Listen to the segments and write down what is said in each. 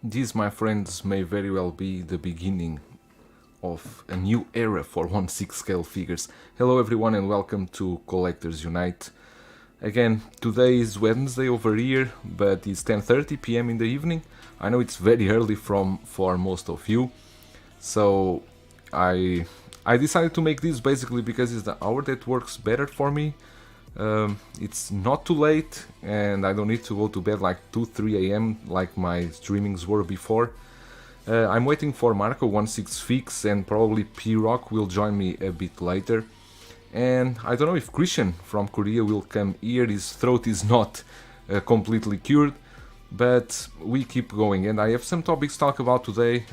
This, my friends, may very well be the beginning of a new era for 1/6 scale figures. Hello everyone and welcome to Collectors Unite. Again, today is Wednesday over here, but it's 10:30 p.m. in the evening. I know it's very early for most of you, so I decided to make this basically because it's the hour that works better for me. It's not too late and I don't need to go to bed like 2-3 a.m. like my streamings were before. I'm waiting for Marco 1/6 Fix and probably P-Rock will join me a bit later. And I don't know if Christian from Korea will come here. His throat is not completely cured, but we keep going. And I have some topics to talk about today.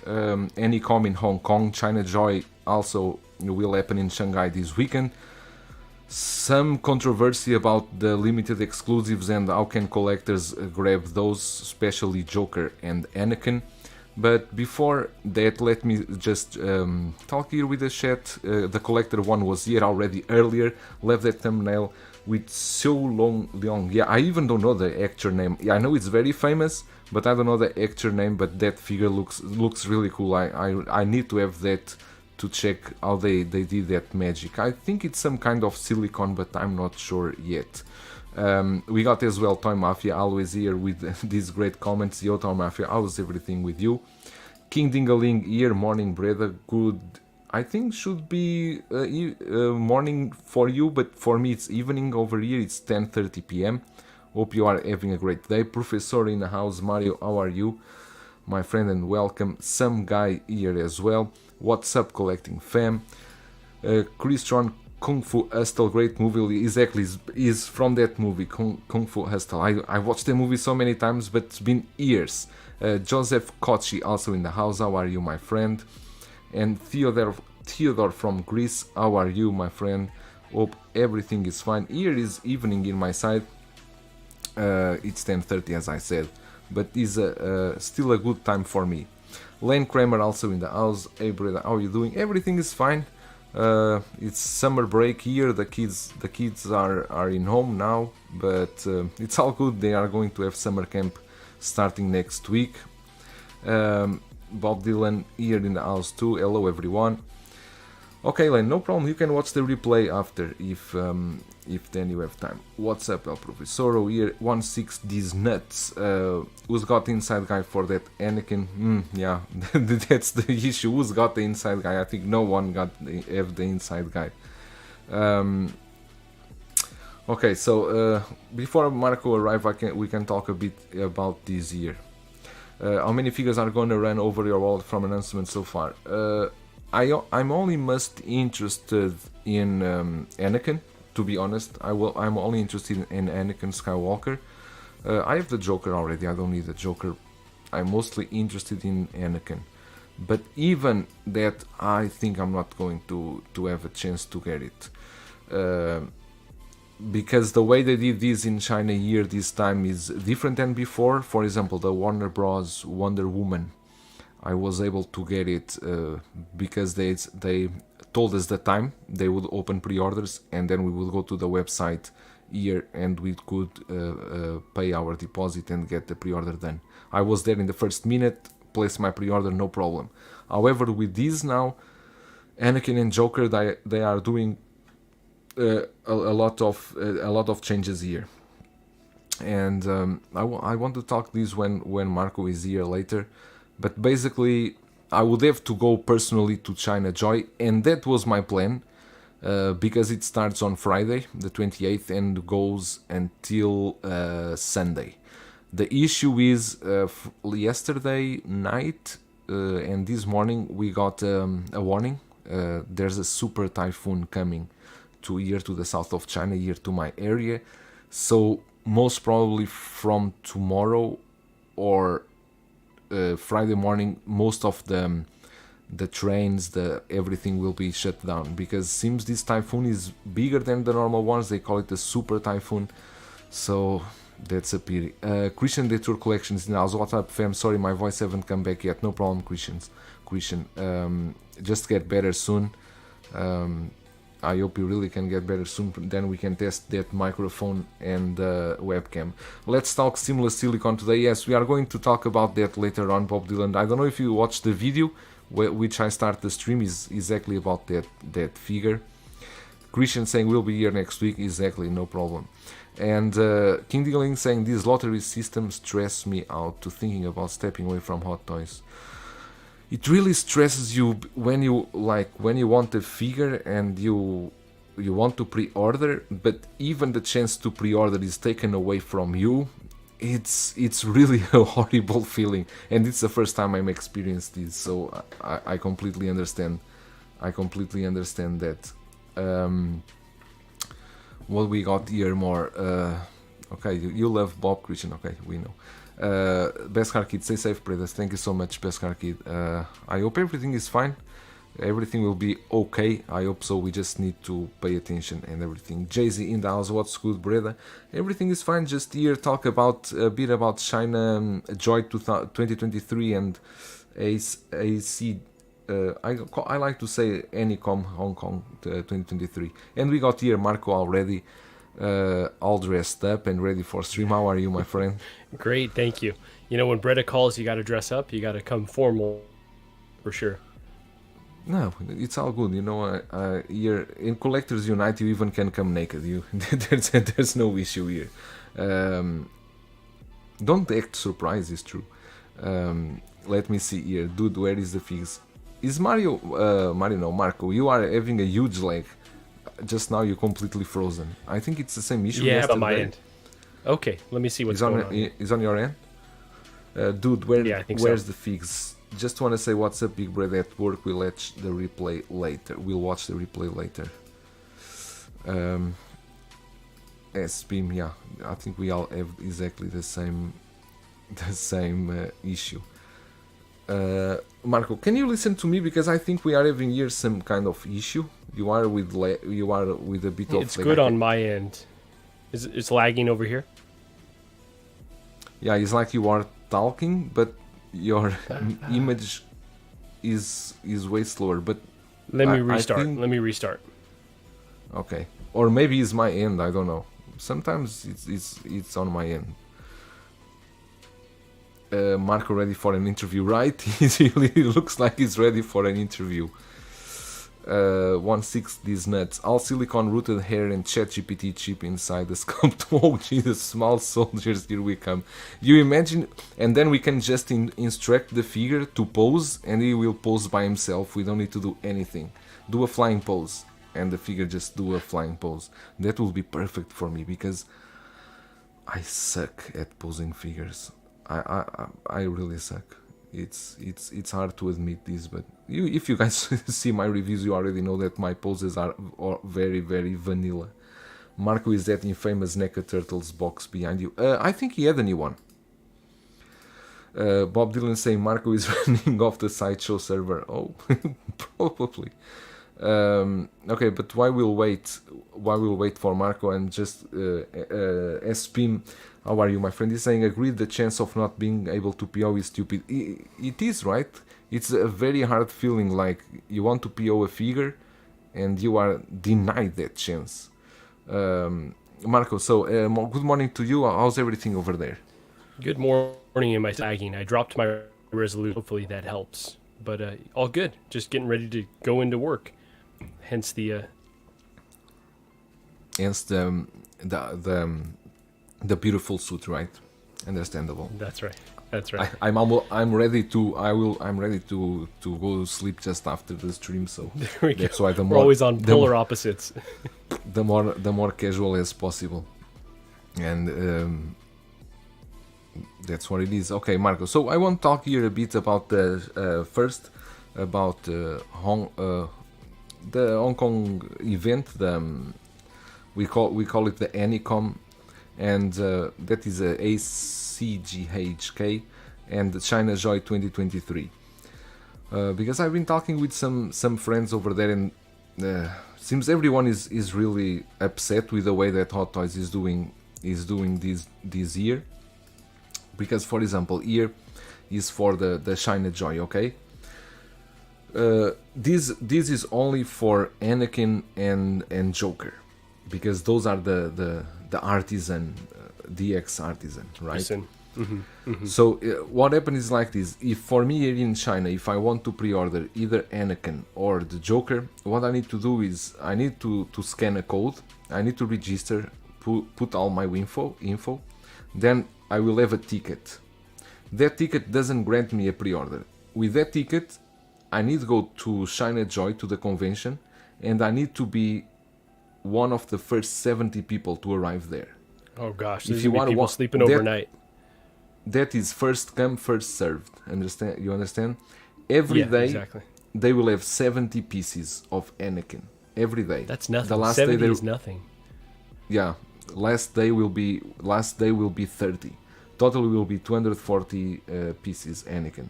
ACGHK in Hong Kong, ChinaJoy also will happen in Shanghai this weekend. Some controversy about the limited exclusives and how can collectors grab those, especially Joker and Anakin. But before that, let me just talk here with the chat. The collector one was here already earlier. Left that thumbnail with So Long Leong. Yeah, I even don't know the actor name. Yeah, I know it's very famous, but I don't know the actor name. But that figure looks really cool. I need to have that to check how they did that magic. I think it's some kind of silicone, but I'm not sure yet. We got as well Toy Mafia always here with these great comments. Yo Toy Mafia, how's everything with you? King Dingaling here, morning brother, good. I think should be morning for you, but for me it's evening over here, it's 10:30 p.m. Hope you are having a great day. Professor in the house, Mario, how are you? My friend, and welcome. Some guy here as well. What's up, collecting fam? Christian Kung Fu Hustle, great movie. Exactly, is from that movie, Kung Fu Hustle. I watched the movie so many times, but it's been years. Joseph Kochi also in the house. How are you, my friend? And Theodore from Greece. How are you, my friend? Hope everything is fine. Here is evening in my side. It's 10:30 as I said, but is still a good time for me. Lane Kramer also in the house. Hey brother, how are you doing? Everything is fine. It's summer break here. The kids are in home now, but it's all good. They are going to have summer camp starting next week. Bob Dylan here in the house too. Hello everyone. Okay, Lane, no problem. You can watch the replay after if then you have time. What's up, El Professoro here? 1/6 these nuts. Who's got the inside guy for that Anakin? Yeah, that's the issue. Who's got the inside guy? I think no one have the inside guy. Okay, so before Marco arrive, we can talk a bit about this year. How many figures are gonna run over your wall from announcement so far? I'm only most interested in Anakin, to be honest. I'm only interested in Anakin Skywalker. I have the Joker already, I don't need the Joker. I'm mostly interested in Anakin. But even that, I think I'm not going to have a chance to get it. Because the way they did this in China here this time is different than before. For example, the Warner Bros. Wonder Woman. I was able to get it because they told us the time they would open pre-orders, and then we would go to the website here and we could pay our deposit and get the pre-order done. I was there in the first minute, placed my pre-order, no problem. However, with this now, Anakin and Joker, they are doing a lot of changes here, and I want to talk this when Marco is here later. But basically, I would have to go personally to ChinaJoy, and that was my plan, because it starts on Friday, the 28th, and goes until Sunday. The issue is, yesterday night and this morning, we got a warning. There's a super typhoon coming to the south of China, here to my area. So most probably from tomorrow or Friday morning, most of the trains, everything will be shut down, because seems this typhoon is bigger than the normal ones. They call it a super typhoon, so that's a pity. Christian Detour Collections in house. What's up, fam? Sorry, my voice haven't come back yet. No problem, Christian. Just get better soon. I hope you really can get better soon. Then we can test that microphone and webcam. Let's talk seamless silicone today. Yes, we are going to talk about that later on, Bob Dylan. I don't know if you watched the video which I start the stream is exactly about that figure. Christian saying we'll be here next week. Exactly, no problem. And King Dealing saying these lottery systems stress me out to thinking about stepping away from hot toys. It really stresses you when you want a figure and you want to pre-order, but even the chance to pre-order is taken away from you. It's really a horrible feeling, and it's the first time I'm experienced this, so I completely understand. I completely understand that. What we got here more? Okay, you love Bob Christian. Okay, we know. Best Car Kid, stay safe, brothers. Thank you so much, Best Car Kid. I hope everything is fine. Everything will be okay. I hope so. We just need to pay attention and everything. Jay-Z in the house. What's good, brother? Everything is fine. Just here talk about a bit about ChinaJoy 2023 and AC. I like to say Anycom Hong Kong 2023. And we got here Marco already. All dressed up and ready for stream. How are you, my friend? Great, thank you. You know, when Bretta calls, you got to dress up. You got to come formal, for sure. No, it's all good. You know, here in Collectors Unite, you even can come naked. There's no issue here. Don't act surprised. It's true. Let me see here, dude. Where is the figs? Is Mario? No, Marco. You are having a huge lag. Just now you're completely frozen. I think it's the same issue. Yeah, on my end. Okay, let me see what's going on. Is on your end? Dude, where's so. the figs? Just want to say what's up, big brother at work. We'll watch the replay later. S-Beam, yeah. I think we all have exactly the same issue. Marco, can you listen to me, because I think we are having here some kind of issue. You are with a bit of. It's good on my end. It's lagging over here. Yeah, it's like you are talking, but your image is way slower. But let me restart. Okay, or maybe it's my end. I don't know. Sometimes it's on my end. Marco ready for an interview, right? He really looks like he's ready for an interview. 1.6 these nuts. All silicon rooted hair and ChatGPT chip inside the sculpt. Oh Jesus, small soldiers, here we come. You imagine, and then we can just instruct the figure to pose, and he will pose by himself. We don't need to do anything. Do a flying pose, and the figure just do a flying pose. That will be perfect for me, because I suck at posing figures. I really suck. It's hard to admit this, but if you guys see my reviews, you already know that my poses are very, very vanilla. Marco is that infamous NECA Turtles box behind you. I think he had a new one. Bob Dylan saying Marco is running off the sideshow server. Oh, probably. Okay, but while we'll wait for Marco and just SPIM. How are you, my friend? He's saying, agreed, the chance of not being able to PO is stupid. It is, right? It's a very hard feeling, like you want to PO a figure and you are denied that chance. Marco, so good morning to you. How's everything over there? Good morning. Am I lagging? I dropped my resolution. Hopefully that helps. But all good. Just getting ready to go into work. Hence the beautiful suit, right? Understandable. That's right. I'm ready to go sleep just after the stream, so that's why we're always on polar opposites. the more casual as possible, and that's what it is. Okay, Marco. So I want to talk here a bit about the Hong Kong event. We call it the Anycom. And that is a ACGHK and ChinaJoy 2023. Because I've been talking with some friends over there, and seems everyone is really upset with the way that Hot Toys is doing this year. Because, for example, here is for the ChinaJoy, okay? This is only for Anakin and Joker, because those are the artisan, DX artisan, right? Listen. So what happened is like this: if for me here in China, if I want to pre-order either Anakin or the Joker, what I need to do is I need to scan a code, I need to register, put all my info, then I will have a ticket. That ticket doesn't grant me a pre-order. With that ticket, I need to go to ChinaJoy, to the convention, and I need to be one of the first 70 people to arrive there. Oh gosh, If there's you gonna want be to people sleeping overnight. That is first come, first served. Understand? You understand? Every day exactly. they will have 70 pieces of Anakin. Every day. That's nothing. The last 70 day is nothing. Yeah, last day will be 30. Total will be 240 pieces Anakin.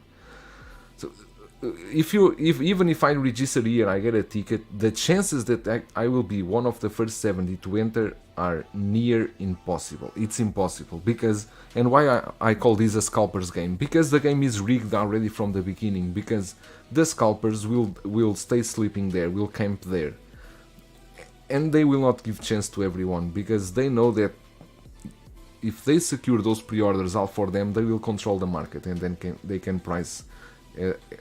So if even if I register here, I get a ticket, the chances that I will be one of the first 70 to enter are near impossible. It's impossible because, and why I call this a scalper's game, because the game is rigged already from the beginning, because the scalpers will stay sleeping there, will camp there, and they will not give chance to everyone, because they know that if they secure those pre-orders all for them, they will control the market, and then they can price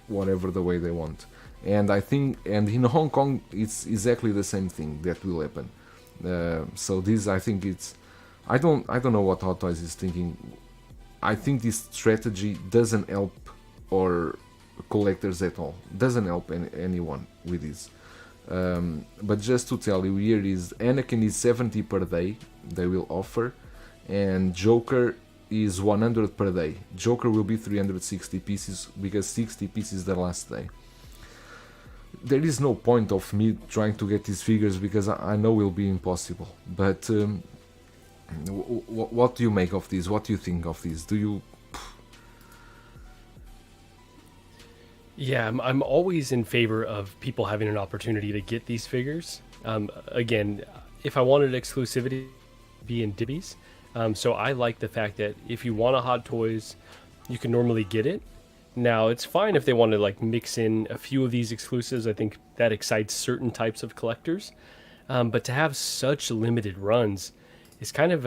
whatever the way they want. And I think, and in Hong Kong it's exactly the same thing that will happen. So this, I think it's, I don't know what Hot Toys is thinking. I think this strategy doesn't help or collectors at all, doesn't help anyone with this. But just to tell you, here is Anakin is 70 per day they will offer, and Joker is 100 per day. Joker will be 360 pieces, because 60 pieces the last day. There is no point of me trying to get these figures, because I know it will be impossible. But what do you make of this? What do you think of this? Do you... Yeah, I'm always in favor of people having an opportunity to get these figures. Again, if I wanted exclusivity, be in Dibbies. So I like the fact that if you want a Hot Toys, you can normally get it. Now, it's fine if they want to like mix in a few of these exclusives. I think that excites certain types of collectors. But to have such limited runs is kind of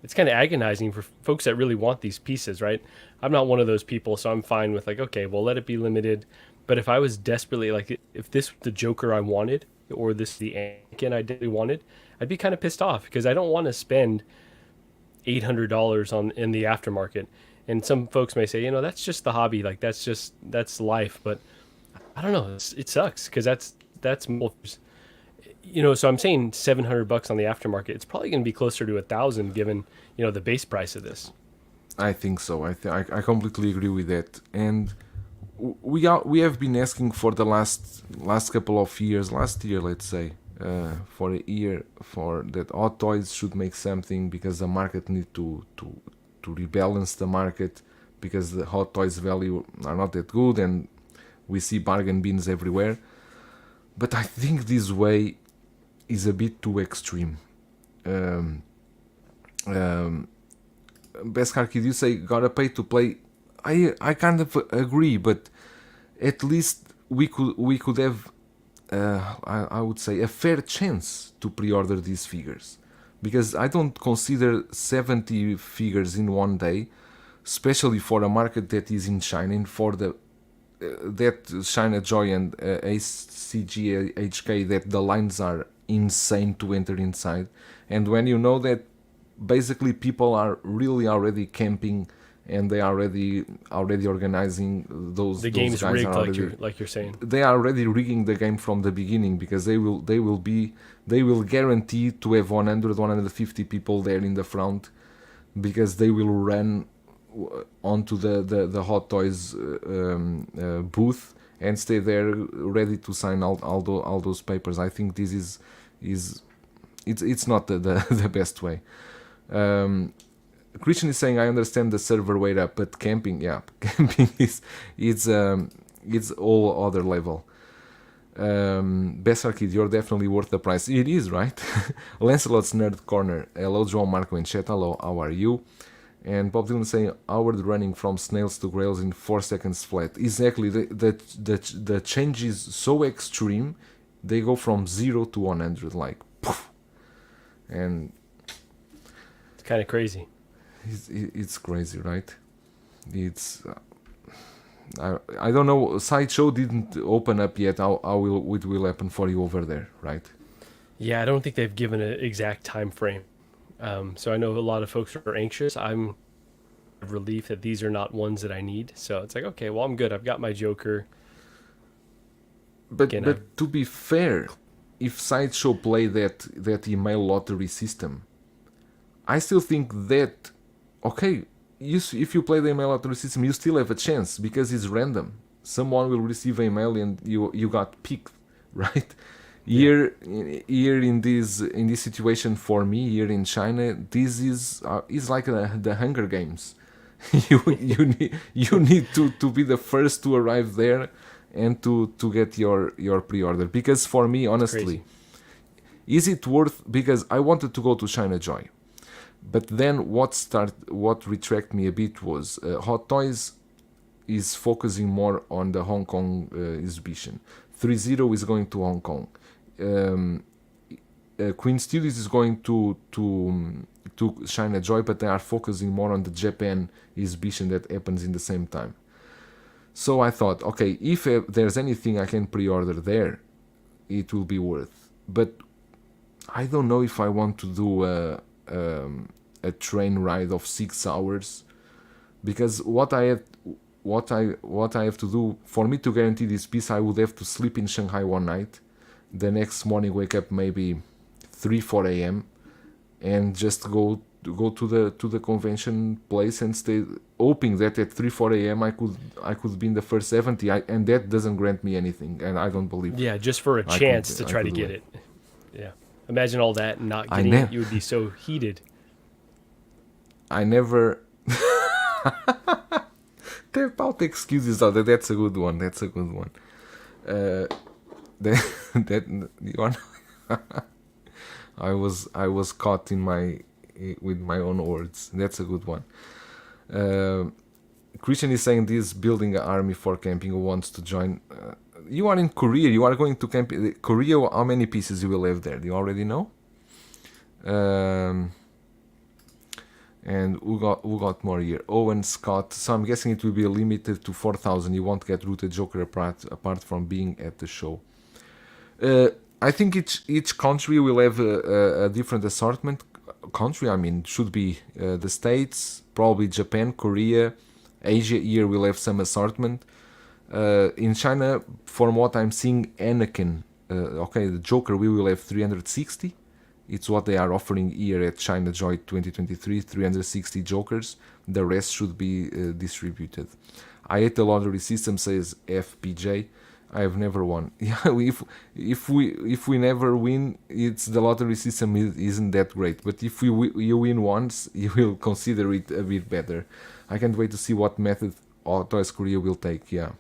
it's kind of agonizing for folks that really want these pieces, right? I'm not one of those people, so I'm fine with like, okay, well, let it be limited. But if I was desperately like, if this was the Joker I wanted, or this the Anakin I really wanted, I'd be kind of pissed off, because I don't want to spend $800 in the aftermarket. And some folks may say, you know, that's just the hobby, like that's life. But I don't know, it sucks, because that's you know, so I'm saying $700 on the aftermarket. It's probably going to be closer to $1,000 given, you know, the base price of this. I think so. I completely agree with that. And we have been asking for the last couple of years, last year, let's say, for a year, for that Hot Toys should make something, because the market need to rebalance the market, because the Hot Toys value are not that good, and we see bargain bins everywhere. But I think this way is a bit too extreme. Best Car Kid, you say gotta pay to play. I kind of agree, but at least we could have I would say a fair chance to pre-order these figures, because I don't consider 70 figures in one day, especially for a market that is in China, and for the that ChinaJoy and ACGHK, that the lines are insane to enter inside. And when you know that basically people are really already camping, and they are already organizing those. The game's guys rigged, are already, like you're saying. They are already rigging the game from the beginning, because they will guarantee to have 150 people there in the front, because they will run onto the Hot Toys booth and stay there ready to sign all those papers. I think this is it's not the best way. Christian is saying, I understand the server weight up, but camping it's all other level. Best Kid, you're definitely worth the price. It is, right? Lancelot's Nerd Corner. Hello, João Marco in chat. Hello, how are you? And Bob Dylan saying Howard running from snails to grails in 4 seconds flat. Exactly, the change is so extreme. They go from 0 to 100 like poof. And It's kind of crazy. it's crazy, right? It's I don't know. Sideshow didn't open up yet. How it will happen for you over there, right? Yeah, I don't think they've given an exact time frame. So I know a lot of folks are anxious. I'm relieved that these are not ones that I need. So it's like, okay, well, I'm good. I've got my Joker. But Again, but to be fair, if Sideshow play that email lottery system, I still think that okay, if you play the email lottery system, you still have a chance because it's random. Someone will receive an email and you got picked, right? Yeah. Here in this situation for me here in China, this is like the Hunger Games. You need to be the first to arrive there and to get your pre-order, because for me It's honestly, crazy. is it worth, because I wanted to go to ChinaJoy, but then what retracted me a bit was Hot Toys is focusing more on the Hong Kong exhibition. 3.0 is going to Hong Kong. Um, Queen Studios is going to ChinaJoy, but they are focusing more on the Japan exhibition that happens in the same time. So I thought, okay, if there's anything I can pre-order there, it will be worth. But I don't know if I want to do a train ride of 6 hours, because what I have to do for me to guarantee this piece, I would have to sleep in Shanghai one night, the next morning wake up maybe 3-4 a.m. and just go to the convention place and stay, hoping that at 3-4 a.m. I could be in the first 70, and that doesn't grant me anything, and I don't believe Yeah, just for a chance to I try to could do get it. it. Yeah. Imagine all that and not I getting never it. You would be so heated. I never about excuses out there. That's a good one. That's a good one. That you are I was caught in my with my own words. That's a good one. Uh, Christian is saying this building an army for camping who wants to join. You are in Korea. You are going to camp. Korea. How many pieces you will have there? Do you already know? And who got more here? Owen Scott. So I'm guessing it will be limited to 4,000. You won't get Rooted Joker apart from being at the show. I think each country will have a different assortment. Country, I mean, should be the States, probably Japan, Korea, Asia. Here will have some assortment. In China, from what I'm seeing, Anakin. Okay, the Joker we will have 360. It's what they are offering here at ChinaJoy 2023, 360 Jokers. The rest should be distributed. I hate the lottery system, says FPJ. I have never won. Yeah, if we never win, it's the lottery system isn't that great. But if you win once, you will consider it a bit better. I can't wait to see what method Toys Korea will take. Yeah,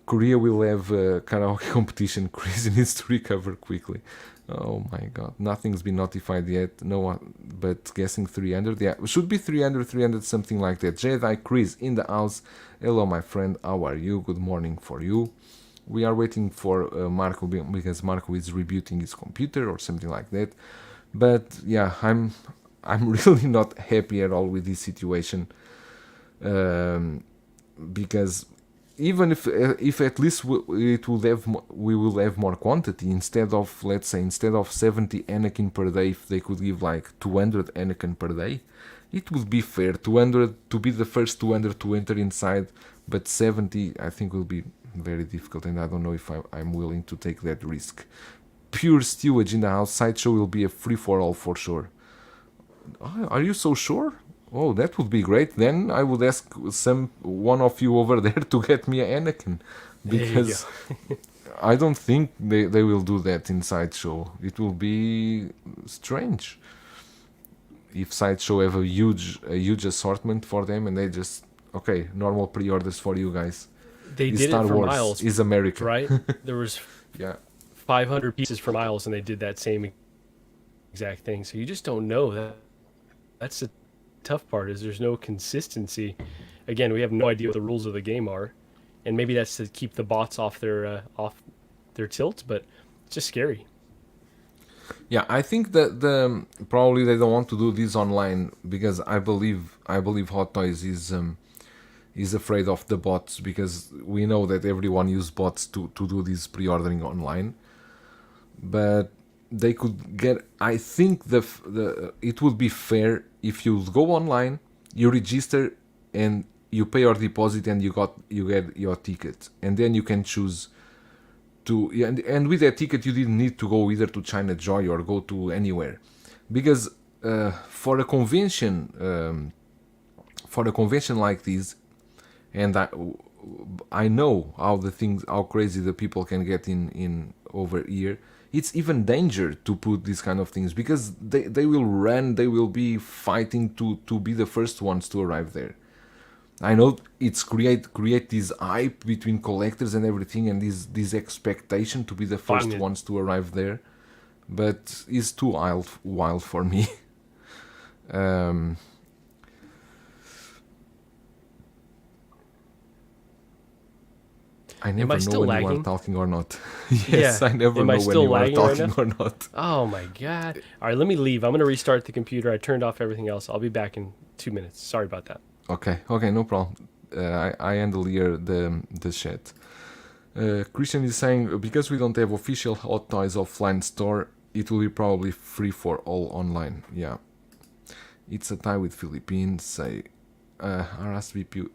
Korea will have a karaoke competition. Crazy needs to recover quickly. Oh my god, nothing's been notified yet. No one, but guessing 300. Yeah, should be 300 something like that. Jedi Chris in the house. Hello, my friend. How are you? Good morning for you. We are waiting for Marco because Marco is rebooting his computer or something like that. But yeah, I'm really not happy at all with this situation, because even if at least we will have more quantity, instead of, let's say, instead of 70 Anakin per day, if they could give like 200 Anakin per day, it would be fair. 200 to be the first 200 to enter inside, but 70 I think will be very difficult, and I don't know if I'm willing to take that risk. Pure stewage in the house. Sideshow will be a free for all for sure. Are you so sure? Oh, that would be great. Then I would ask one of you over there to get me an Anakin, There you because I don't think they will do that in Sideshow. It will be strange if Sideshow have a huge assortment for them and they just, okay, normal pre-orders for you guys. They Is did Star it for Wars, Miles, is America. right? There was Yeah. 500 pieces for Miles, and they did that same exact thing. So you just don't know that. That's the tough part is there's no consistency. Again, we have no idea what the rules of the game are, and maybe that's to keep the bots off their tilt, but it's just scary. Yeah, I think that probably they don't want to do this online because I believe Hot Toys is afraid of the bots because we know that everyone uses bots to do this pre-ordering online. But they could get. I think the it would be fair if you go online, you register, and you pay your deposit, and you get your ticket, and then you can choose to. And with that ticket, you didn't need to go either to ChinaJoy or go to anywhere, because for a convention. For a convention like this, and I know how crazy the people can get in over here. It's even danger to put these kind of things because they will run, they will be fighting to be the first ones to arrive there. I know it's create this hype between collectors and everything, and this expectation to be the first Fine. ones to arrive there, but it's too wild for me. um, I never know still when you are lagging? talking or not. Yes, Yeah. I never Am I know when still you are lagging right talking now? or not. Oh my god. All right, let me leave. I'm going to restart the computer. I turned off everything else. I'll be back in 2 minutes. Sorry about that. Okay, no problem. I handle here the chat. Christian is saying because we don't have official Hot Toys offline store, it will be probably free for all online. Yeah, it's a tie with Philippines. Say RSVP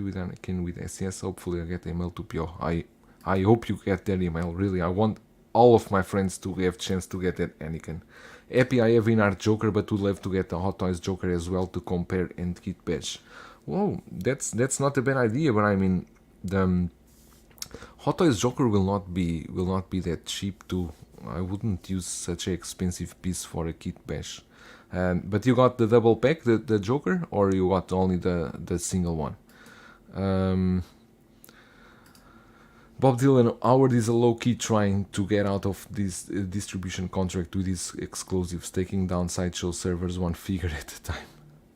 with Anakin with SES. Hopefully, I get email to PO. I hope you get that email. Really, I want all of my friends to have chance to get that Anakin. Happy I have in-art Joker, but would love to get the Hot Toys Joker as well to compare and kit batch. Whoa, that's not a bad idea, but I mean the Hot Toys Joker will not be that cheap too. I wouldn't use such an expensive piece for a kit bash. But you got the double pack, the Joker, or you got only the single one? Bob Dylan, Howard is a low-key trying to get out of this distribution contract with his exclusives, taking down sideshow servers one figure at a time.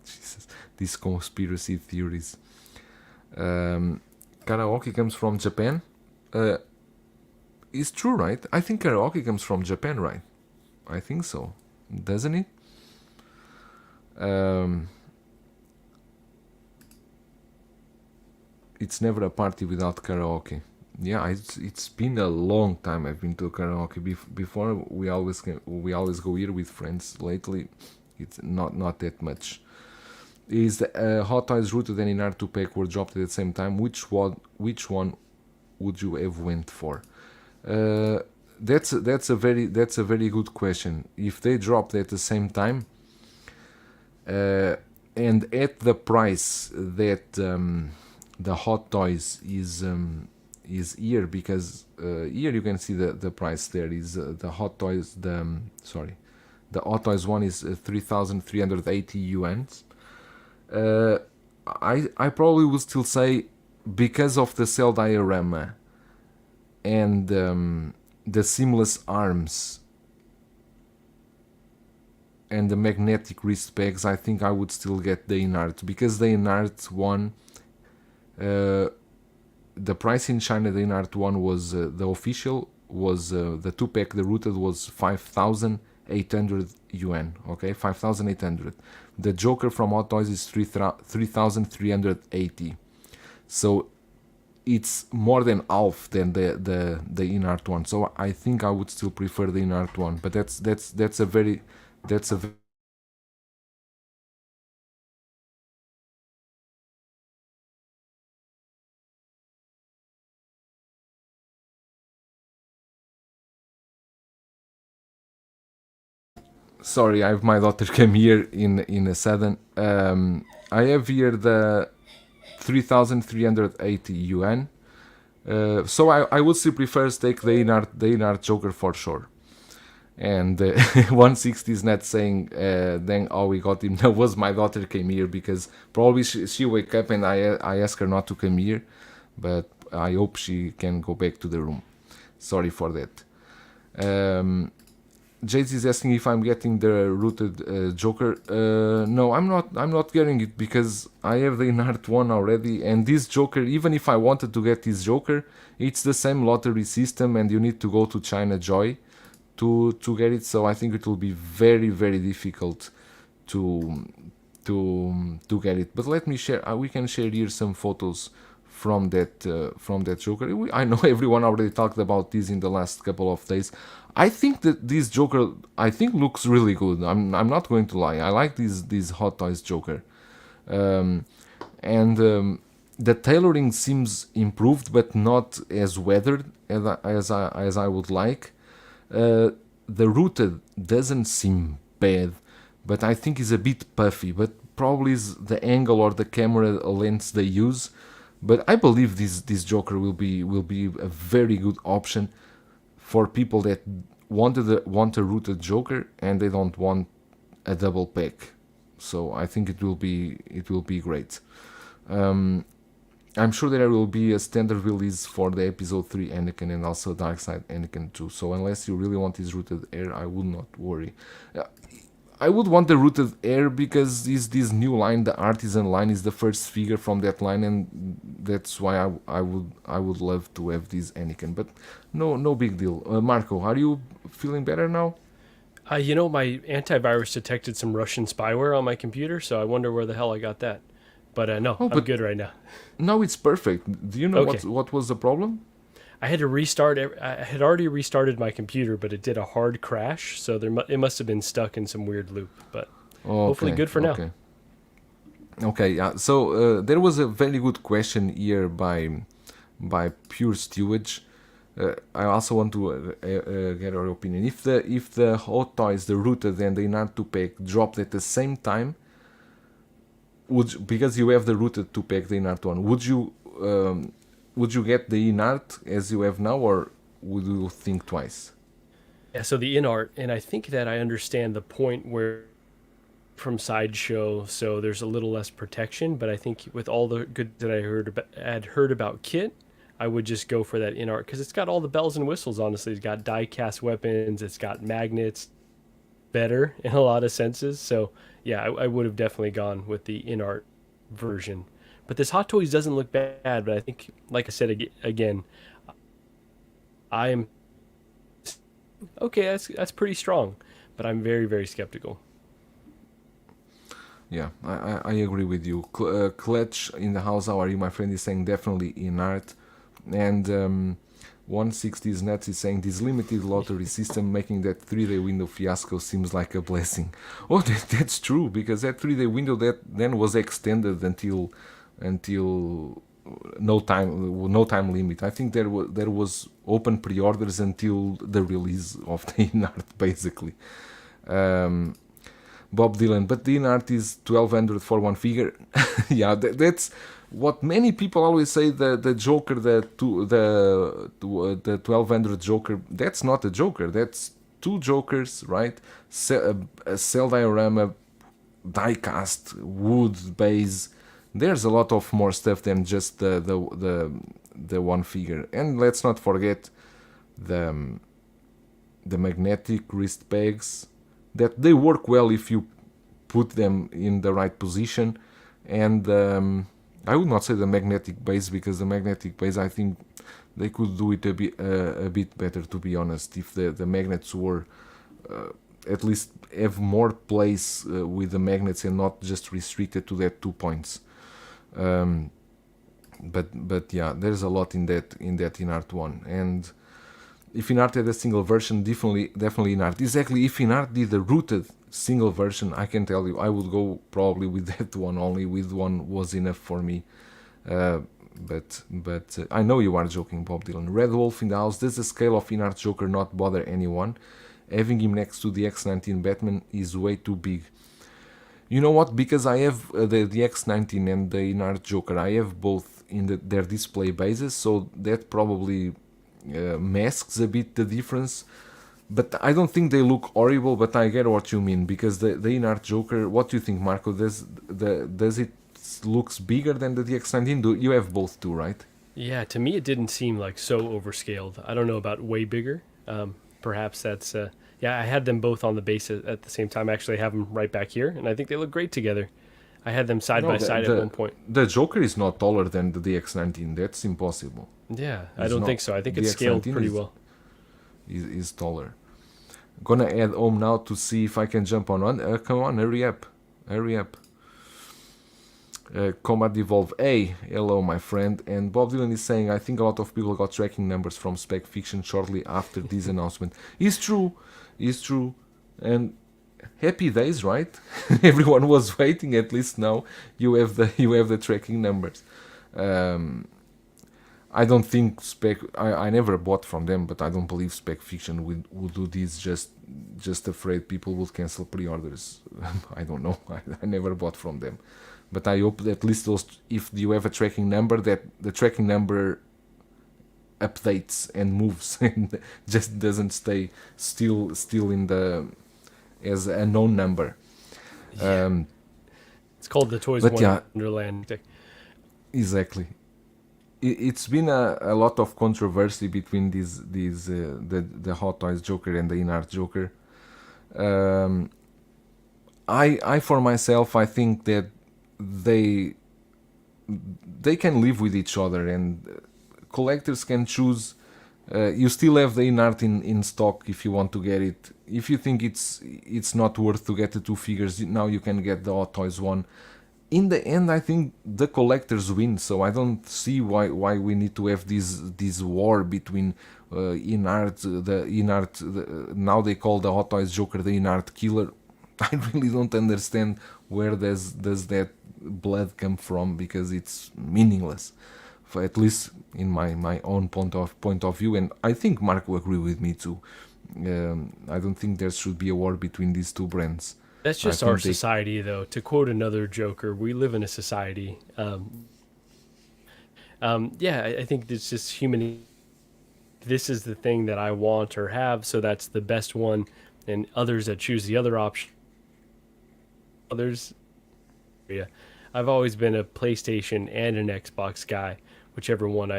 Jesus, these conspiracy theories. Karaoke comes from Japan. It's true, right? I think karaoke comes from Japan, right? I think so. Doesn't it? It's never a party without karaoke. Yeah, it's been a long time I've been to karaoke. Before we always go here with friends. Lately, it's not that much. Is the Hot Toys Rooted and in R2 pack were dropped at the same time? Which one would you have went for? That's a very good question. If they dropped at the same time, and at the price that the Hot Toys is here, because here you can see the price there is the Hot Toys the Hot Toys one is 3,380 yuan. I probably would still say because of the cell diorama and the seamless arms and the magnetic wrist pegs, I think I would still get the inart, because the inart one, the price in China, the inart one was the official was the 2-pack, the rooted was 5,800 yuan. Okay, 5,800. The Joker from Hot Toys is 3,380. So it's more than half than the inart one. So I think I would still prefer the inart one. But that's a very sorry, I have my daughter came here in a sudden. I have here the 3,380 yuan. So I would still prefer to take the inart Joker for sure. And 160 is not saying then we got him. That was my daughter came here because probably she wake up and I asked her not to come here, but I hope she can go back to the room. Sorry for that. Jace is asking if I'm getting the rooted Joker. No, I'm not. I'm not getting it because I have the inert one already. And this Joker, even if I wanted to get this Joker, it's the same lottery system, and you need to go to ChinaJoy to get it. So I think it will be very very difficult to to get it. But let me share. We can share here some photos from that Joker. I know everyone already talked about this in the last couple of days. I think that this Joker, I think, looks really good. I'm not going to lie. I like this Hot Toys Joker, and the tailoring seems improved, but not as weathered as I would like. The rooted doesn't seem bad, but I think is a bit puffy. But probably is the angle or the camera lens they use. But I believe this Joker will be a very good option for people that want a rooted Joker and they don't want a double pack. So I think it will be great. I'm sure there will be a standard release for the episode 3 Anakin and also Darkseid Anakin 2. So unless you really want his rooted air, I would not worry. I would want the rooted air because this new line, the artisan line, is the first figure from that line, and that's why I would love to have this Anakin. But no big deal. Marco, are you feeling better now? My antivirus detected some Russian spyware on my computer, so I wonder where the hell I got that. But no, I'm good right now. No, it's perfect. Do you know Okay. what was the problem? I had to restart. I had already restarted my computer, but it did a hard crash, so it must have been stuck in some weird loop. But hopefully, good for now. Okay. Yeah. So there was a very good question here by Pure Stewage. I also want to get your opinion. If the Hot Toys, the rooted and the inert 2-pack dropped at the same time, because you have the rooted 2-pack, the inert one, would you get the inert as you have now, or would you think twice? Yeah, so the inart, and I think that I understand the point where from Sideshow, so there's a little less protection, but I think with all the good that had heard about Kit, I would just go for that inart because it's got all the bells and whistles, honestly. It's got die-cast weapons, it's got magnets, better in a lot of senses. So yeah, I would have definitely gone with the inart version. But this Hot Toys doesn't look bad, but I think, like I said again, I am okay. That's pretty strong, but I'm very very skeptical. Yeah, I agree with you. Clutch in the house, how are you, my friend? Is saying definitely inert, and 160's nuts is saying this limited lottery system making that 3-day window fiasco seems like a blessing. Oh, that's true, because that 3-day window that then was extended until no time limit. I think there was open pre-orders until the release of the inert, basically. Bob Dylan, but the inert is 1200 for one figure. Yeah, that's what many people always say. The Joker, the 1200 Joker, that's not a Joker. That's two Jokers, right? A cell diorama, die cast, wood base. There's a lot of more stuff than just the one figure. And let's not forget the magnetic wrist pegs, that they work well if you put them in the right position. And I would not say the magnetic base, because the magnetic base, I think they could do it a bit better, to be honest, if the magnets were at least have more place with the magnets and not just restricted to that 2 points. But yeah, there's a lot in that inert one. And if Inart had a single version, definitely Inart. Exactly, if Inart did a rooted single version, I can tell you I would go probably with that one only. With one was enough for me. But I know you are joking, Bob Dylan. Red Wolf in the house. Does the scale of Inart Joker not bother anyone? Having him next to the X19 Batman is way too big. You know what? Because I have the X19 and the Inart Joker, I have both in their display bases, so that probably masks a bit the difference. But I don't think they look horrible, but I get what you mean, because the Inart Joker, what do you think, Marco? Does it looks bigger than the DX19? You have both too, right? Yeah, to me it didn't seem like so overscaled. I don't know about way bigger. Perhaps that's Yeah, I had them both on the base at the same time. Actually, I have them right back here, and I think they look great together. I had them side No, by side at one point. the Joker is not taller than the DX19. That's impossible. Yeah, I It's don't not. think so. I think it's scaled DX19 pretty well. is taller. Gonna add home now to see if I can jump on one. Come on, hurry up, hurry up. Combat Evolve A, hello my friend. And Bob Dylan is saying, I think a lot of people got tracking numbers from Spec Fiction shortly after this announcement. It's true, it's true. And happy days, right? Everyone was waiting. At least now you have the tracking numbers. I don't think I never bought from them, but I don't believe Spec Fiction would do this just afraid people would cancel pre-orders. I don't know. I never bought from them. But I hope that at least if you have a tracking number, that the tracking number updates and moves and just doesn't stay still in the as a known number. Yeah. It's called the Toys Wonderland. Exactly. It's been a lot of controversy between the Hot Toys Joker and the in-art Joker. I for myself, I think that they can live with each other, and collectors can choose. You still have the in-art in stock if you want to get it. If you think it's not worth to get the two figures, now you can get the Hot Toys one. In the end, I think the collectors win, so I don't see why we need to have this war between in-art, now they call the Hot Toys Joker the in-art killer. I really don't understand where does that blood come from, because it's meaningless, for at least in my own point of view, and I think Mark will agree with me too. I don't think there should be a war between these two brands. That's just our society, though. To quote another Joker, we live in a society. Yeah, I think it's just human. This is the thing that I want or have, so that's the best one. And others that choose the other option. Others, yeah. I've always been a PlayStation and an Xbox guy, whichever one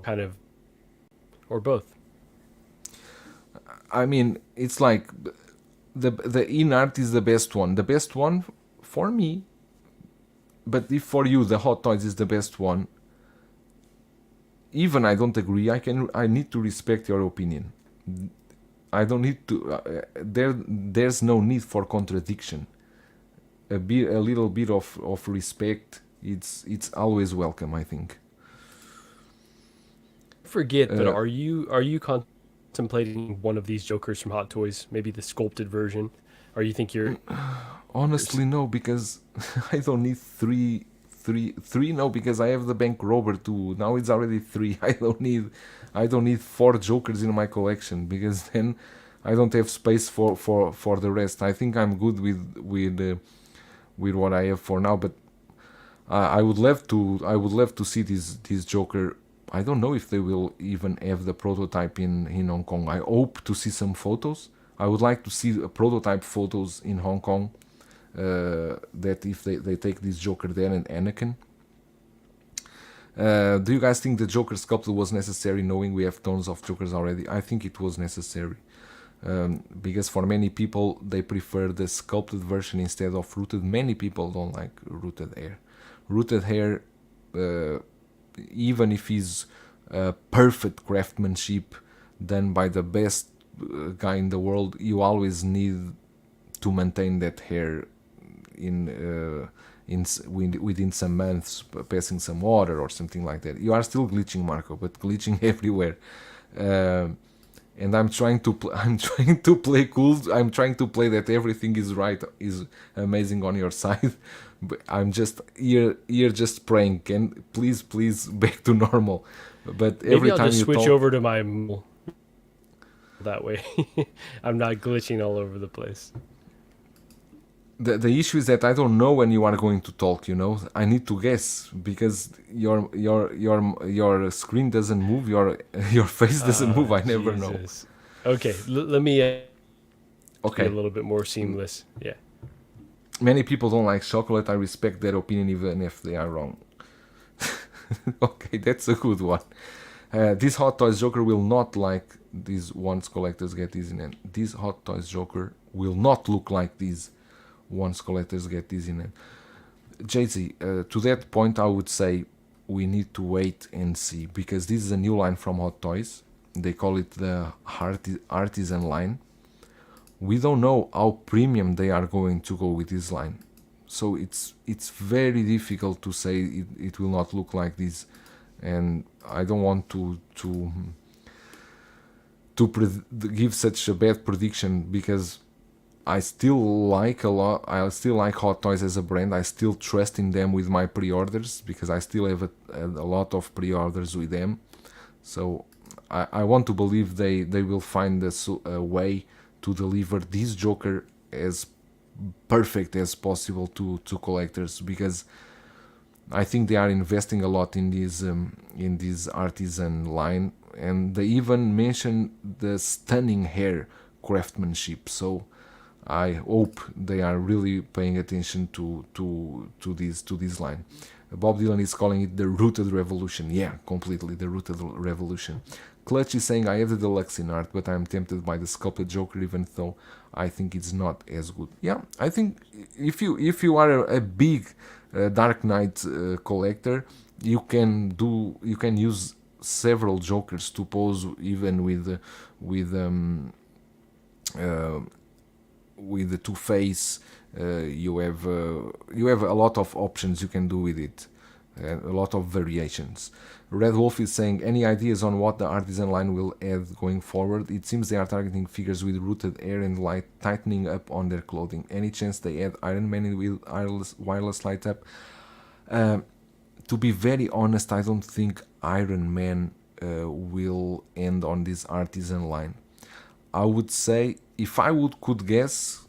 kind of, or both. I mean, it's like the in-art is the best one for me. But if for you the Hot Toys is the best one, even I don't agree, I need to respect your opinion. I don't need to. There's no need for contradiction. A little bit of respect. It's always welcome, I think. Forget, but are you contemplating one of these Jokers from Hot Toys? Maybe the sculpted version, or you think you're? Honestly, no, because I don't need three. No, because I have the bank robber too. Now it's already 3. I don't need 4 Jokers in my collection, because then I don't have space for the rest. I think I'm good with what I have for now. But I would love to see this Joker. I don't know if they will even have the prototype in Hong Kong. I hope to see some photos. I would like to see prototype photos in Hong Kong. That if they take this Joker there and Anakin. Do you guys think the Joker sculpted was necessary, knowing we have tons of Jokers already? I think it was necessary. Because for many people they prefer the sculpted version instead of rooted. Many people don't like rooted hair. Rooted hair, even if it's perfect craftsmanship done by the best guy in the world, you always need to maintain that hair within some months, passing some water or something like that. You are still glitching, Marco, but glitching everywhere. And I'm trying to play cool. I'm trying to play that everything is right, is amazing on your side. But I'm just here just praying. Can please back to normal. But maybe every I'll time just you switch talk, over to my that way. I'm not glitching all over the place. The issue is that I don't know when you are going to talk. I need to guess, because your screen doesn't move, your face doesn't move. I never know. Okay, let me. Okay, a little bit more seamless. Yeah. Many people don't like chocolate. I respect their opinion, even if they are wrong. Okay, that's a good one. This Hot Toys Joker will not like these once collectors get these in hand. This Hot Toys Joker will not look like these once collectors get these in hand. JZ, to that point, I would say we need to wait and see, because this is a new line from Hot Toys. They call it the Artisan line. We don't know how premium they are going to go with this line, so it's very difficult to say it will not look like this, and I don't want to give such a bad prediction, because I still like a lot. I still like Hot Toys as a brand. I still trust in them with my pre-orders, because I still have a lot of pre-orders with them. So I want to believe they will find a way to deliver this Joker as perfect as possible to collectors, because I think they are investing a lot in this artisan line, and they even mention the stunning hair craftsmanship. So I hope they are really paying attention to this line. Bob Dylan is calling it the rooted revolution. Yeah, completely the rooted revolution. Clutch is saying, I have the deluxe in art, but I'm tempted by the sculpted Joker, even though I think it's not as good. Yeah, I think if you are a big Dark Knight collector, you can use several Jokers to pose, even with the Two-Face. You have a lot of options you can do with it, a lot of variations. Red Wolf is saying, any ideas on what the artisan line will add going forward? It seems they are targeting figures with rooted hair and light tightening up on their clothing. Any chance they add Iron Man with wireless light up? To be very honest, I don't think Iron Man will end on this artisan line. I would say, if I could guess,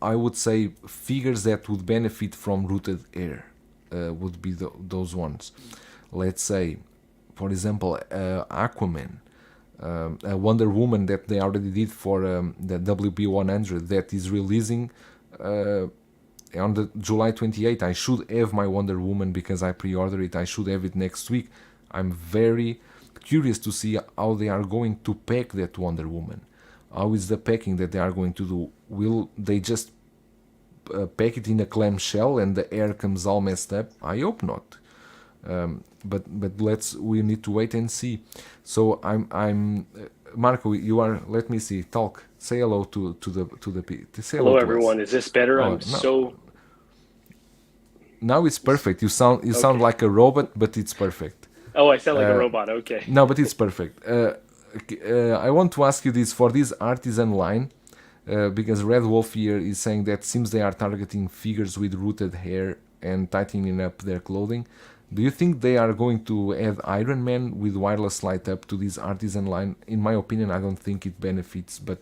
I would say figures that would benefit from rooted hair would be those ones. Let's say, for example, Aquaman, a Wonder Woman that they already did for the WB100 that is releasing on the July 28th. I should have my Wonder Woman because I pre-ordered it. I should have it next week. I'm very curious to see how they are going to pack that Wonder Woman. How is the packing that they are going to do? Will they just pack it in a clamshell and the air comes all messed up? I hope not. But we need to wait and see. So I'm Marco, you are, let me see, talk, say hello to the say hello to everyone. us. Is this better? Oh, I'm so now it's perfect. You sound like a robot, but it's perfect. Oh, I sound like a robot. Okay. No, but it's perfect. I want to ask you this for this artisan line, because Red Wolf here is saying that seems they are targeting figures with rooted hair and tightening up their clothing. Do you think they are going to add Iron Man with wireless light up to this artisan line? In my opinion, I don't think it benefits, but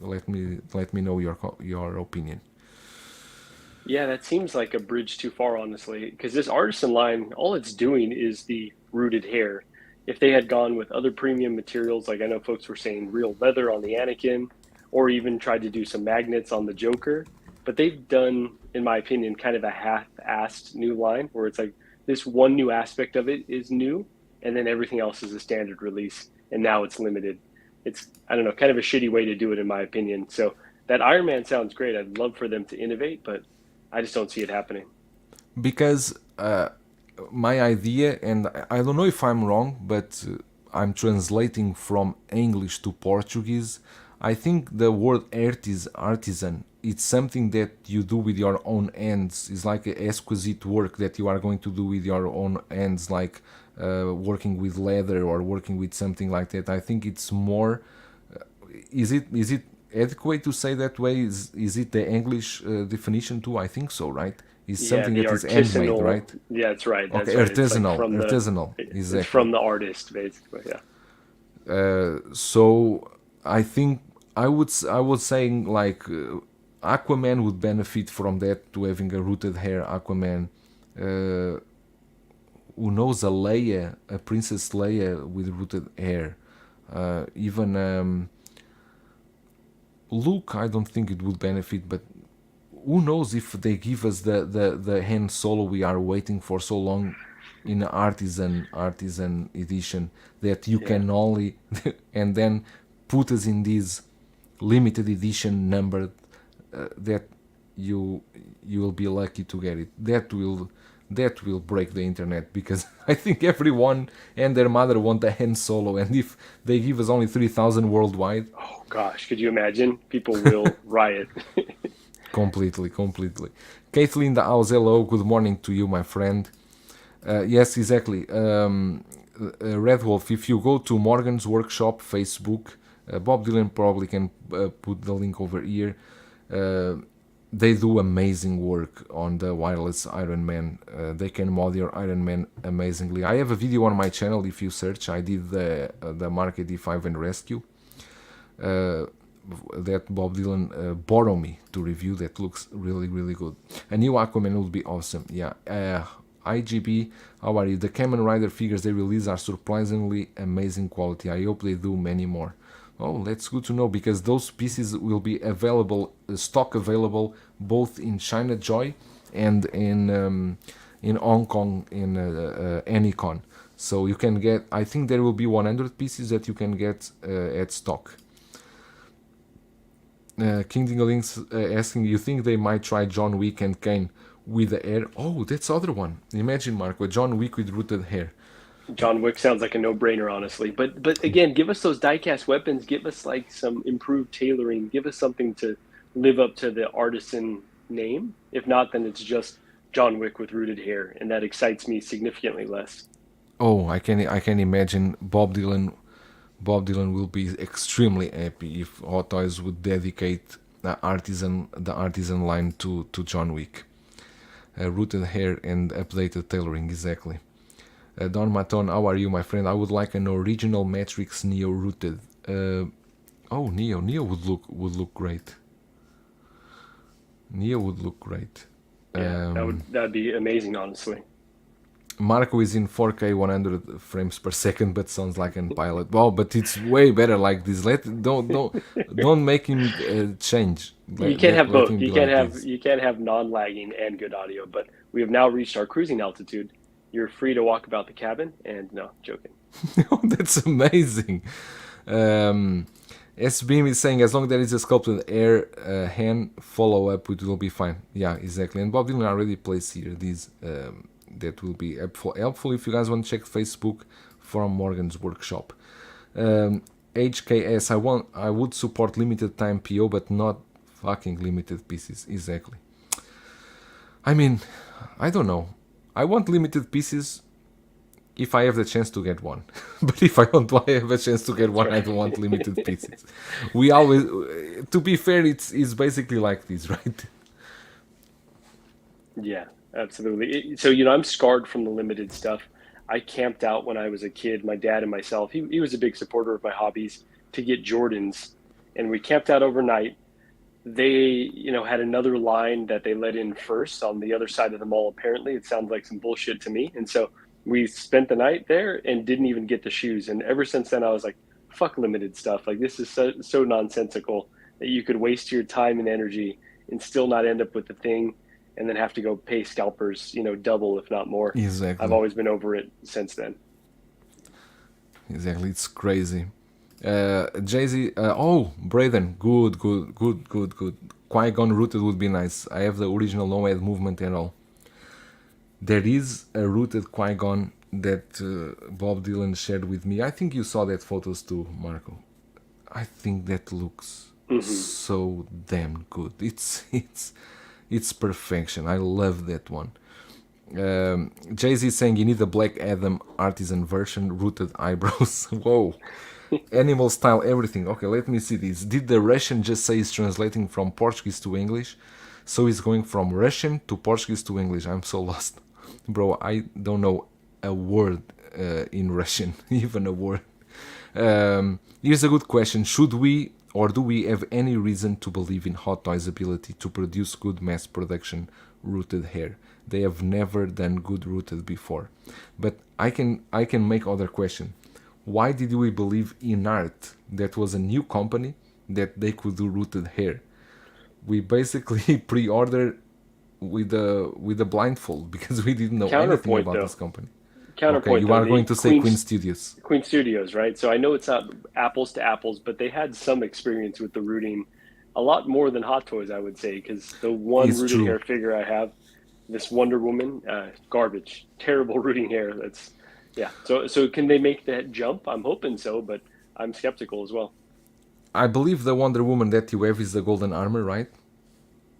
let me know your opinion. Yeah, that seems like a bridge too far, honestly, because this artisan line, all it's doing is the rooted hair. If they had gone with other premium materials, like I know folks were saying real leather on the Anakin, or even tried to do some magnets on the Joker, but they've done, in my opinion, kind of a half-assed new line where it's like this one new aspect of it is new, and then everything else is a standard release, and now it's limited. It's, I don't know, kind of a shitty way to do it, in my opinion. So that Iron Man sounds great. I'd love for them to innovate, but I just don't see it happening. Because my idea, and I don't know if I'm wrong, but I'm translating from English to Portuguese. I think the word artisan, it's something that you do with your own hands. It's like an exquisite work that you are going to do with your own hands, like working with leather or working with something like that. I think it's more. Is it adequate to say that way? Is it the English definition too? I think so, right? It's something that is handmade, right? Yeah, that's right. That's okay, right. artisanal, Like artisanal. Exactly. It's from the artist, basically. Yeah. So I think I was saying like Aquaman would benefit from that, to having a rooted hair Aquaman. Who knows, a Princess Leia with rooted hair. Even Luke, I don't think it would benefit, but who knows if they give us the Han Solo we are waiting for so long, in artisan edition that you Yeah. can only and then put us in this limited edition number that you will be lucky to get it. That will break the internet, because I think everyone and their mother want a Han Solo, and if they give us only 3,000 worldwide, Oh gosh, could you imagine? People will riot. completely. Caitlin the house, hello, good morning to you, my friend. Yes, exactly. Red Wolf, if you go to Morgan's Workshop Facebook, Bob Dylan probably can put the link over here. They do amazing work on the wireless Iron Man. They can mod your Iron Man amazingly. I have a video on my channel. If you search, I did the Mark 85 and Rescue that Bob Dylan borrowed me to review. That looks really good. A new Aquaman would be awesome. Yeah. IGB, how are you? The Kamen Rider figures they release are surprisingly amazing quality. I hope they do many more. Oh, that's good to know, because those pieces will be available, stock available, both in ChinaJoy and in Hong Kong in Anycon. So you can get, I think there will be 100 pieces that you can get at stock. King Dingaling's asking, you think they might try John Wick and Kane with the hair? Oh, that's other one. Imagine, Marco, John Wick with rooted hair. John Wick sounds like a no-brainer, honestly. But again, give us those die-cast weapons. Give us like some improved tailoring. Give us something to live up to the artisan name. If not, then it's just John Wick with rooted hair, and that excites me significantly less. Oh, I can imagine Bob Dylan will be extremely happy if Hot Toys would dedicate the artisan line to John Wick. Rooted hair and updated tailoring, exactly. Don Maton, how are you, my friend? I would like an original Matrix Neo rooted. Neo would look great. Neo would look great. Yeah, that'd be amazing, honestly. Marco is in 4K 100 frames per second, but sounds like an pilot. Wow, but it's way better like this. Don't make him change. You can't have both. You can't have non-lagging and good audio. But we have now reached our cruising altitude. You're free to walk about the cabin. And no, joking. Oh, that's amazing. S-Beam is saying, as long as there is a sculpted air hand follow up, it will be fine. Yeah, exactly. And Bob Dylan already placed here these. That will be helpful if you guys want to check Facebook from Morgan's Workshop. HKS, I would support limited time PO, but not fucking limited pieces. Exactly. I mean, I don't know. I want limited pieces if I have the chance to get one. But if I don't have a chance to get one, I don't want limited pieces. We always, to be fair, it's basically like this, right? Yeah, absolutely. So, I'm scarred from the limited stuff. I camped out when I was a kid, my dad and myself. He was a big supporter of my hobbies, to get Jordans. And we camped out overnight. They, had another line that they let in first on the other side of the mall, apparently. It sounds like some bullshit to me. And so we spent the night there and didn't even get the shoes. And ever since then, I was like, fuck limited stuff. Like, this is so nonsensical that you could waste your time and energy and still not end up with the thing, and then have to go pay scalpers, double, if not more. Exactly. I've always been over it since then. Exactly. It's crazy. Jay-Z, Braden, good. Qui-Gon rooted would be nice. I have the original Nomad movement and all. There is a rooted Qui-Gon that Bob Dylan shared with me. I think you saw that photos too, Marco. I think that looks so damn good. It's perfection. I love that one. Jay-Z saying you need a Black Adam artisan version, rooted eyebrows. Whoa. Animal style, everything. Okay, let me see this. Did the Russian just say he's translating from Portuguese to English? So he's going from Russian to Portuguese to English. I'm so lost. Bro, I don't know a word in Russian, even a word. Here's a good question. Should we or do we have any reason to believe in Hot Toys' ability to produce good mass production rooted hair? They have never done good rooted before. But I can make other question. Why did we believe in art that was a new company that they could do rooted hair? We basically pre-ordered with a blindfold because we didn't know anything about this company. Okay, Counterpoint you though, are going the to say Queen Studios. Queen Studios, right? So I know it's not apples to apples, but they had some experience with the rooting, a lot more than Hot Toys, I would say, because the one It's rooted true. hair figure I have, this Wonder Woman, garbage, terrible rooting hair. That's yeah. So can they make that jump? I'm hoping so, but I'm skeptical as well. I believe the Wonder Woman that you have is the golden armor, right?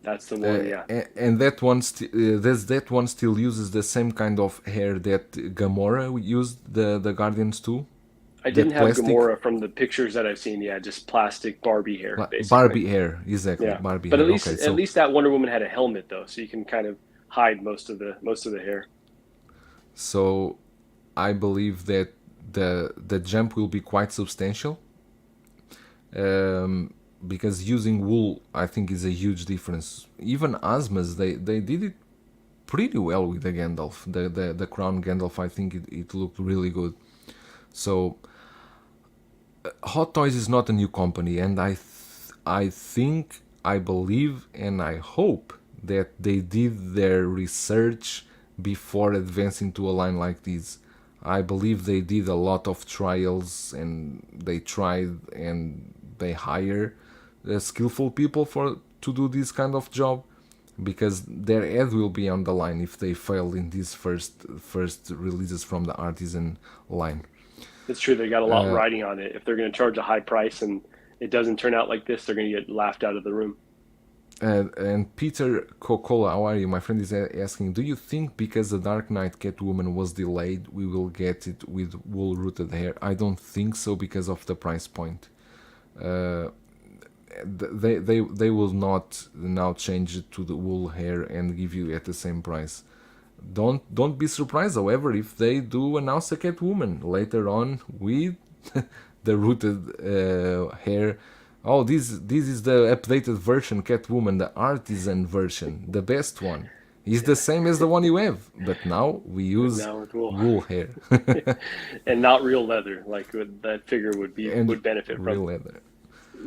That's the one, yeah. And that one, that one still uses the same kind of hair that Gamora used, the Guardians too. I didn't That have plastic Gamora from the pictures that I've seen. Yeah, just plastic Barbie hair, basically. Barbie hair, exactly, Yeah, Barbie but hair. Okay, at so least that Wonder Woman had a helmet though, so you can kind of hide most of the hair. so I believe that the jump will be quite substantial. Because using wool, I think, is a huge difference. Even Asmas, they did it pretty well with the Gandalf, the crown Gandalf. I think it looked really good. So Hot Toys is not a new company, and I think, I believe, and I hope that they did their research before advancing to a line like this. I believe they did a lot of trials, and they tried, and they hire skillful people for to do this kind of job, because their head will be on the line if they fail in these first releases from the artisan line. It's true they got a lot riding on it. If they're going to charge a high price and it doesn't turn out like this, they're going to get laughed out of the room. And Peter Coca-Cola, how are you? My friend is asking, do you think because the Dark Knight Catwoman was delayed, we will get it with wool-rooted hair? I don't think so, because of the price point. They will not now change it to the wool hair and give you at the same price. Don't be surprised, however, if they do announce a Catwoman later on with the rooted hair. Oh, this is the updated version Catwoman, the artisan version, the best one. It's the same as the one you have, but now we use Now with wool. wool hair And not real leather, like that figure and would benefit from. real leather.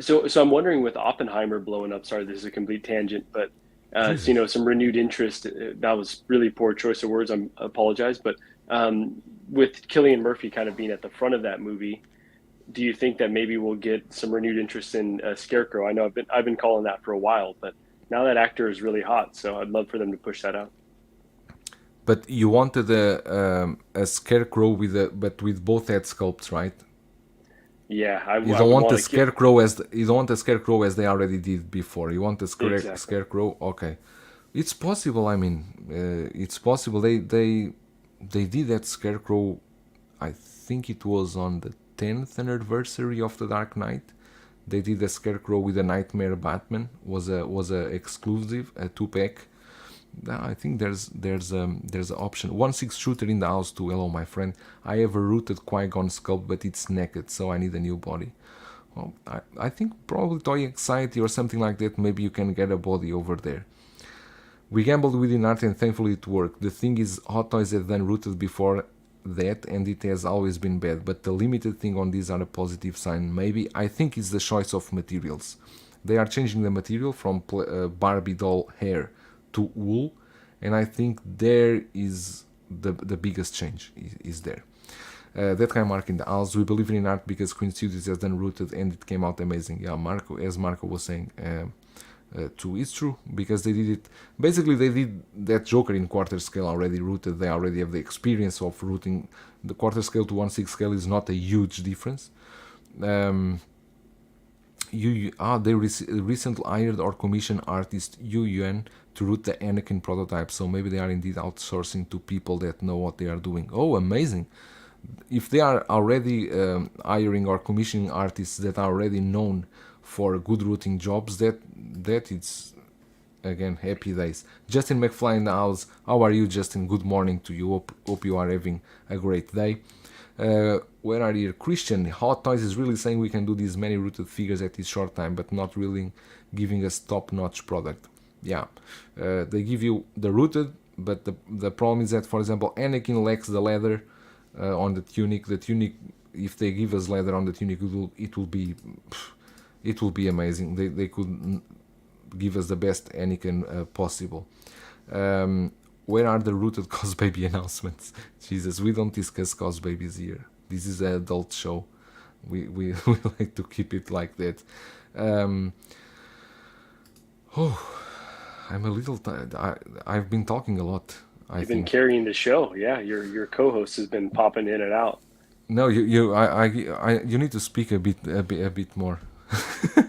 So I'm wondering with Oppenheimer blowing up. Sorry, this is a complete tangent, but so, some renewed interest. That was really poor choice of words. I apologize, but with Cillian Murphy kind of being at the front of that movie, do you think that maybe we'll get some renewed interest in Scarecrow? I know I've been calling that for a while, but now that actor is really hot, so I'd love for them to push that out. But you wanted a Scarecrow with both head sculpts, right? Yeah, You I don't would want a want to Scarecrow you don't want a Scarecrow as they already did before. You want a exactly. Scarecrow. Okay, it's possible. I mean, it's possible. They did that Scarecrow. I think it was on the 10th anniversary of the Dark Knight. They did a Scarecrow with a Nightmare Batman. Was a exclusive, a 2-pack. I think there's an option. 1/6 shooter in the house too. Hello, my friend. I have a rooted Qui-Gon sculpt, but it's naked, so I need a new body. Well, I think probably Toy Anxiety or something like that. Maybe you can get a body over there. We gambled with art and thankfully it worked. The thing is, Hot Toys had done rooted before that, and it has always been bad. But the limited thing on these are a positive sign. Maybe I think it's the choice of materials. They are changing the material from Barbie doll hair to wool, and I think there is the biggest change is there. That kind of Mark in the house. We believe in art because Queen Studios has done rooted and it came out amazing. Yeah, Marco, as Marco was saying, too, it's true, because they did it. Basically, they did that Joker in quarter scale already rooted. They already have the experience of rooting. The quarter scale to 1/6 scale is not a huge difference. They recently hired or commissioned artist Yu Yuan to root the Anakin prototype, so maybe they are indeed outsourcing to people that know what they are doing. Oh, amazing! If they are already hiring or commissioning artists that are already known for good routing jobs, that it's, again, happy days. Justin McFly in the house. How are you, Justin? Good morning to you. Hope you are having a great day. Where are you? Christian, Hot Toys is really saying we can do these many rooted figures at this short time, but not really giving us top-notch product. Yeah, they give you the rooted, but the problem is that, for example, Anakin lacks the leather on the tunic. The tunic, if they give us leather on the tunic, it will be amazing. They could give us the best Anakin possible. where are the rooted cos baby announcements? Jesus, we don't discuss cos babies here. This is an adult show. We like to keep it like that. I'm a little tired. I've been talking a lot. You've been carrying the show. Yeah, your co-host has been popping in and out. No, you need to speak a bit more.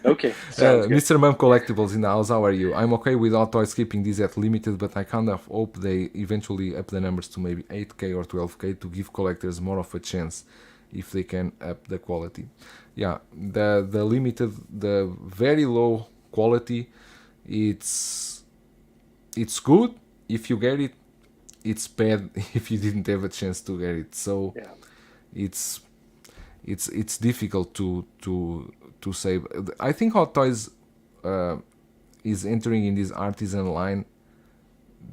Okay, sounds good. Mr. Mum Collectibles in the house, how are you? I'm okay with Hot Toys keeping these at limited, but I kind of hope they eventually up the numbers to maybe 8K or 12K to give collectors more of a chance if they can up the quality. Yeah, the limited, the very low quality, it's good if you get it. It's bad if you didn't have a chance to get it. So Yeah. it's difficult to say. I think Hot Toys is entering in this artisan line.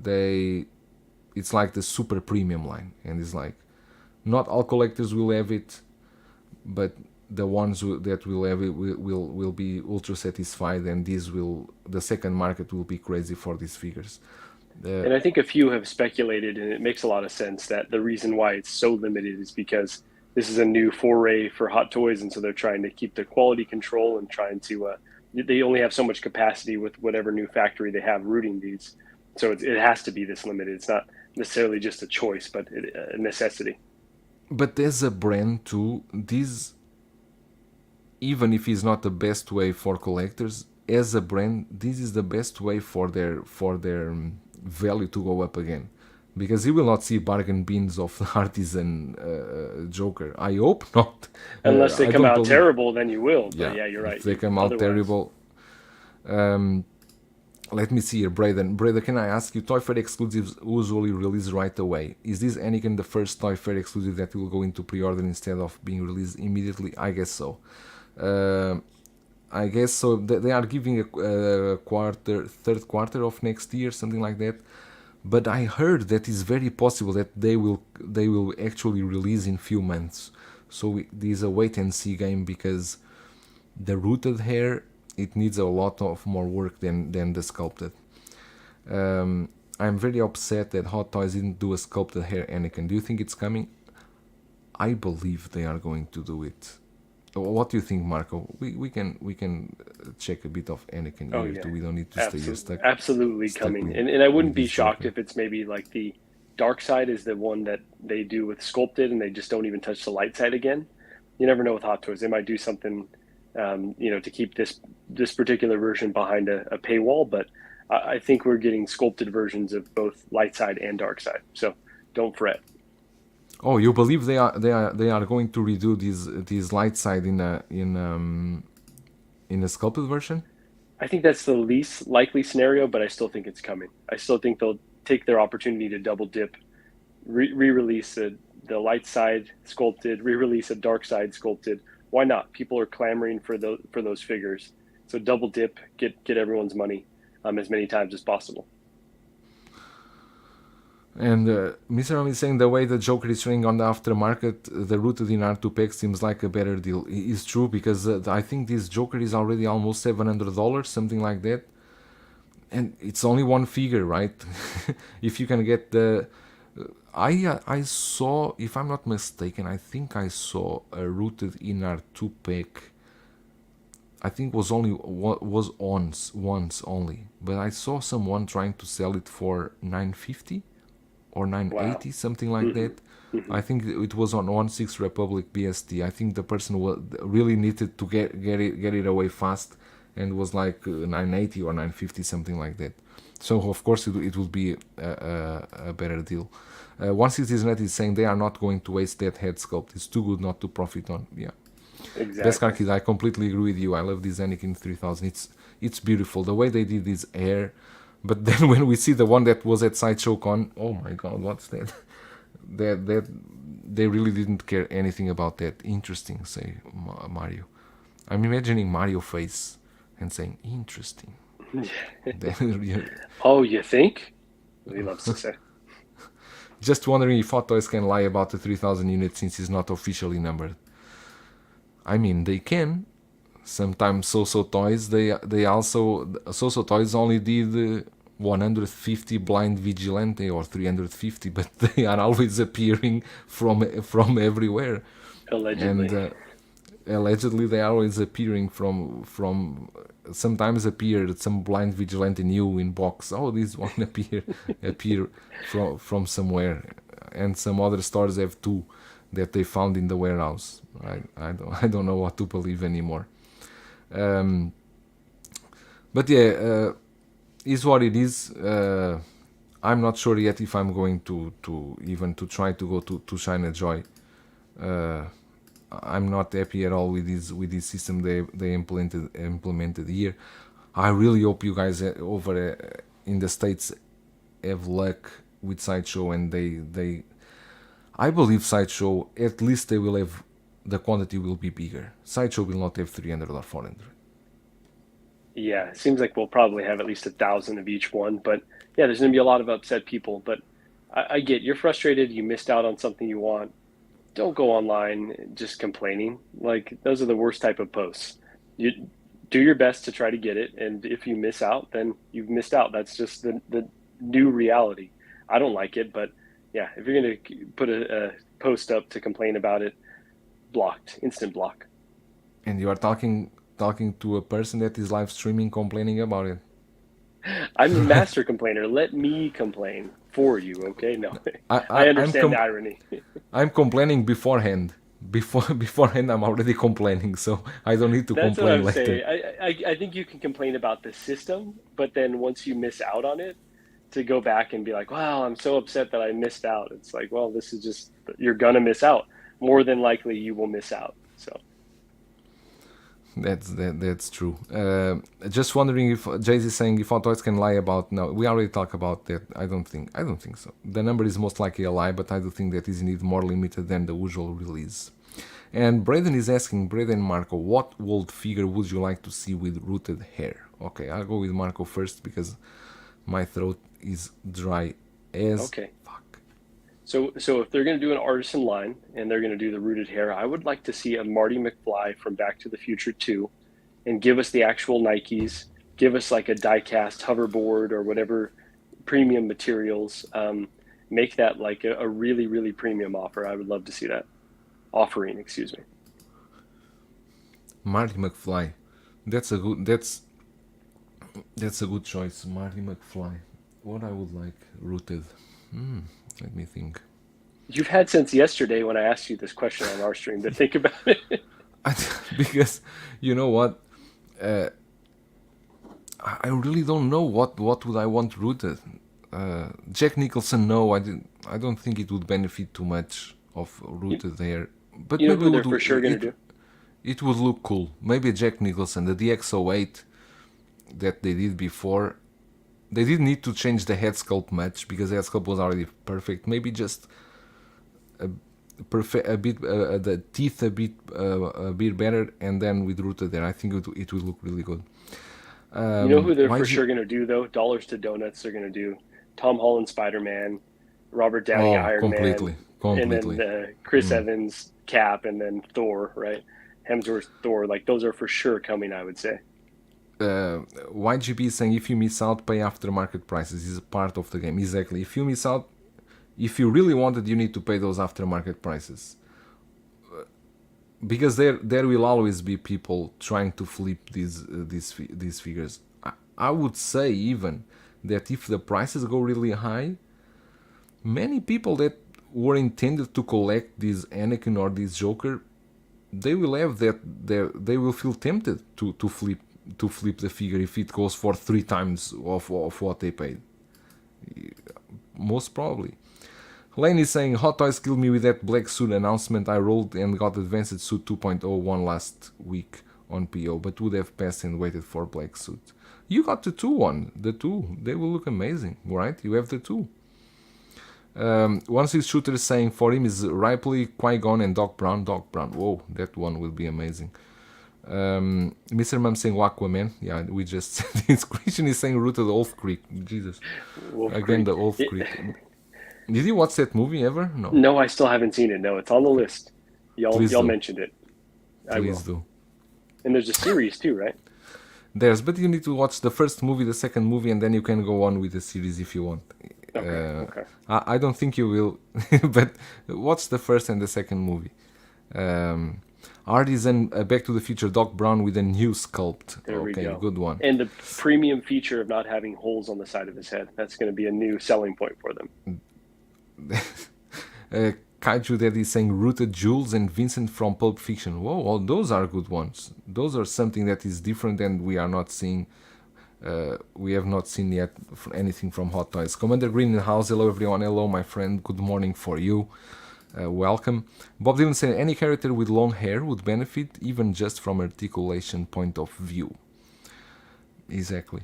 It's like the super premium line, and it's like not all collectors will have it, but the ones that will have it will be ultra satisfied, and the second market will be crazy for these figures. And I think a few have speculated, and it makes a lot of sense, that the reason why it's so limited is because this is a new foray for Hot Toys, and so they're trying to keep the quality control and trying to. They only have so much capacity with whatever new factory they have rooting these, so it has to be this limited. It's not necessarily just a choice, but a necessity. But as a brand too, this, even if it's not the best way for collectors, as a brand, this is the best way for their value to go up again, because you will not see bargain bins of artisan Joker. I hope not. Unless they come out terrible, then you will. But yeah, you're right. If they come out terrible. Let me see here, Braden. Braden, can I ask you, Toy Fair exclusives usually release right away. Is this Anakin the first Toy Fair exclusive that will go into pre-order instead of being released immediately? I guess so. I guess so. They are giving a third quarter of next year, something like that. But I heard that it's very possible that they will actually release in few months. So this is a wait and see game, because the rooted hair, it needs a lot of more work than the sculpted. I'm very upset that Hot Toys didn't do a sculpted hair Anakin. Do you think it's coming? I believe they are going to do it. What do you think, Marco? We can check a bit of Anakin here. Yeah. We don't need to stay here stuck. Absolutely stuck coming. with- And I wouldn't be this shocked Joker. if it's maybe like the dark side is the one that they do with sculpted, and they just don't even touch the light side again. You never know with Hot Toys. They might do something, to keep this particular version behind a paywall. But I think we're getting sculpted versions of both light side and dark side. So don't fret. Oh, you believe they are going to redo this light side in a sculpted version? I think that's the least likely scenario, but I still think it's coming. I still think they'll take their opportunity to double dip, re-release the light side sculpted, re-release a dark side sculpted. Why not? People are clamoring for those figures, so double dip, get everyone's money as many times as possible. And Mr. Ram is saying the way the Joker is trading on the aftermarket, the rooted in R2 pack seems like a better deal. It's true, because I think this Joker is already almost $700, something like that. And it's only one figure, right? If you can get the... I saw, if I'm not mistaken, I think I saw a rooted in R2 pack. I think was once only. But I saw someone trying to sell it for $950. Or 980, something like that. I think it was on 16 Republic BST. I think the person really needed to get it away fast, and was like 980 or 950, something like that. So of course it will be a better deal. 160net is saying they are not going to waste that head sculpt. It's too good not to profit on. Yeah. Exactly. Best Car Kid, I completely agree with you. I love this Anakin 3000. It's beautiful the way they did this hair. But then when we see the one that was at Sideshow Con, oh my god, what's that? that they really didn't care anything about that. Interesting, say Mario. I'm imagining Mario face and saying interesting. Oh, you think? He loves to say. Just wondering if Hot Toys can lie about the 3000 units since it's not officially numbered. I mean, they can. Sometimes So-So Toys, they also So-So Toys only did 150 blind vigilante or 350, but they are always appearing from everywhere, Allegedly. and allegedly they are always appearing from sometimes appear some blind vigilante new in box. Oh, this one appear from somewhere, and some other stores have two that they found in the warehouse. I don't know what to believe anymore. um, but yeah, is what it is. I'm not sure yet if I'm going to even to try to go to ChinaJoy. uh, I'm not happy at all with this system they implemented here. I really hope you guys over in the States have luck with Sideshow, and they I believe Sideshow, at least they will have, the quantity will be bigger. Sideshow will not have 300 or 400. Yeah, it seems like we'll probably have at least 1,000 of each one. But yeah, there's going to be a lot of upset people. But I get you're frustrated. You missed out on something you want. Don't go online just complaining. Like those are the worst type of posts. You do your best to try to get it, and if you miss out, then you've missed out. That's just the new reality. I don't like it, but yeah, if you're going to put a post up to complain about it, blocked, instant block. And you are talking to a person that is live streaming complaining about it. I'm a master complainer. Let me complain for you, okay? No, I, I I'm understand the irony. I'm complaining beforehand. Beforehand, I'm already complaining, so I don't need to That's what complain I'm later. saying. I think you can complain about the system, but then once you miss out on it, to go back and be like, wow, I'm so upset that I missed out. It's like, well, this is just, you're going to miss out. More than likely, you will miss out. So, That's true. Just wondering if Jay-Z is saying if Hot Toys can lie about. No, we already talked about that. I don't think so. The number is most likely a lie, but I do think that is indeed more limited than the usual release. And Braden is asking, Braden Marco, what old figure would you like to see with rooted hair? Okay, I'll go with Marco first because my throat is dry as okay. fuck. So if they're going to do an artisan line and they're going to do the rooted hair, I would like to see a Marty McFly from Back to the Future 2 and give us the actual Nikes, give us like a die-cast hoverboard or whatever premium materials. Make that like a really, really premium offer. I would love to see that. Offering, excuse me. Marty McFly. That's a good choice. Marty McFly. What I would like rooted. Let me think. You've had since yesterday when I asked you this question on our stream to think about it. Because you know what, I really don't know what would I want rooted. Jack Nicholson, no, I don't think it would benefit too much of rooted there. But You know maybe who they're for sure going to do? it would look cool. Maybe Jack Nicholson, the DX08 that they did before. They didn't need to change the head sculpt much because the head sculpt was already perfect. Maybe just a bit the teeth a bit better, and then with rooted there, I think it would look really good. You know who they're for YG sure going to do though? Dollars to Donuts. They're going to do Tom Holland Spider-Man, Robert Downey Oh, Iron Man, and then completely. Chris Evans Cap, and then Thor, right? Hemsworth Thor. Like those are for sure coming, I would say. YGB is saying if you miss out, pay aftermarket prices. Is a part of the game. Exactly. If you miss out, if you really want it, you need to pay those aftermarket prices. Because there will always be people trying to flip these figures. I would say even that if the prices go really high, many people that were intended to collect this Anakin or this Joker, they will have they will feel tempted to flip the figure if it goes for 3 times of what they paid. Most probably. Lane is saying, Hot Toys killed me with that black suit announcement. I rolled and got Advanced Suit 2.01 last week on PO, but would have passed and waited for black suit. You got the 2 the 2. They will look amazing, right? You have the 2. 1-6 Shooter is saying, for him is Ripley, Qui-Gon and Doc Brown. Doc Brown, whoa, that one will be amazing. Mr. Mum saying Aquaman. Yeah, we just said this. Christian is saying Rooted Wolf Creek. Jesus. Wolf Again, Creek. the Wolf Creek. Did you watch that movie ever? No. No, I still haven't seen it. No, it's on the list. Y'all Please do. mentioned it. I Please will. do. And there's a series too, right? but you need to watch the first movie, the second movie, and then you can go on with the series if you want. Okay. I don't think you will, but watch the first and the second movie. Artisan Back to the Future Doc Brown with a new sculpt. There we Okay, go. good one. And the premium feature of not having holes on the side of his head. That's going to be a new selling point for them. Kaiju Daddy saying Rooted Jules and Vincent from Pulp Fiction. Whoa, well, those are good ones. Those are something that is different and we are not seeing. We have not seen yet anything from Hot Toys. Commander Green in the house. Hello everyone. Hello my friend. Good morning for you. Welcome. Bob Dylan said any character with long hair would benefit even just from articulation point of view. Exactly.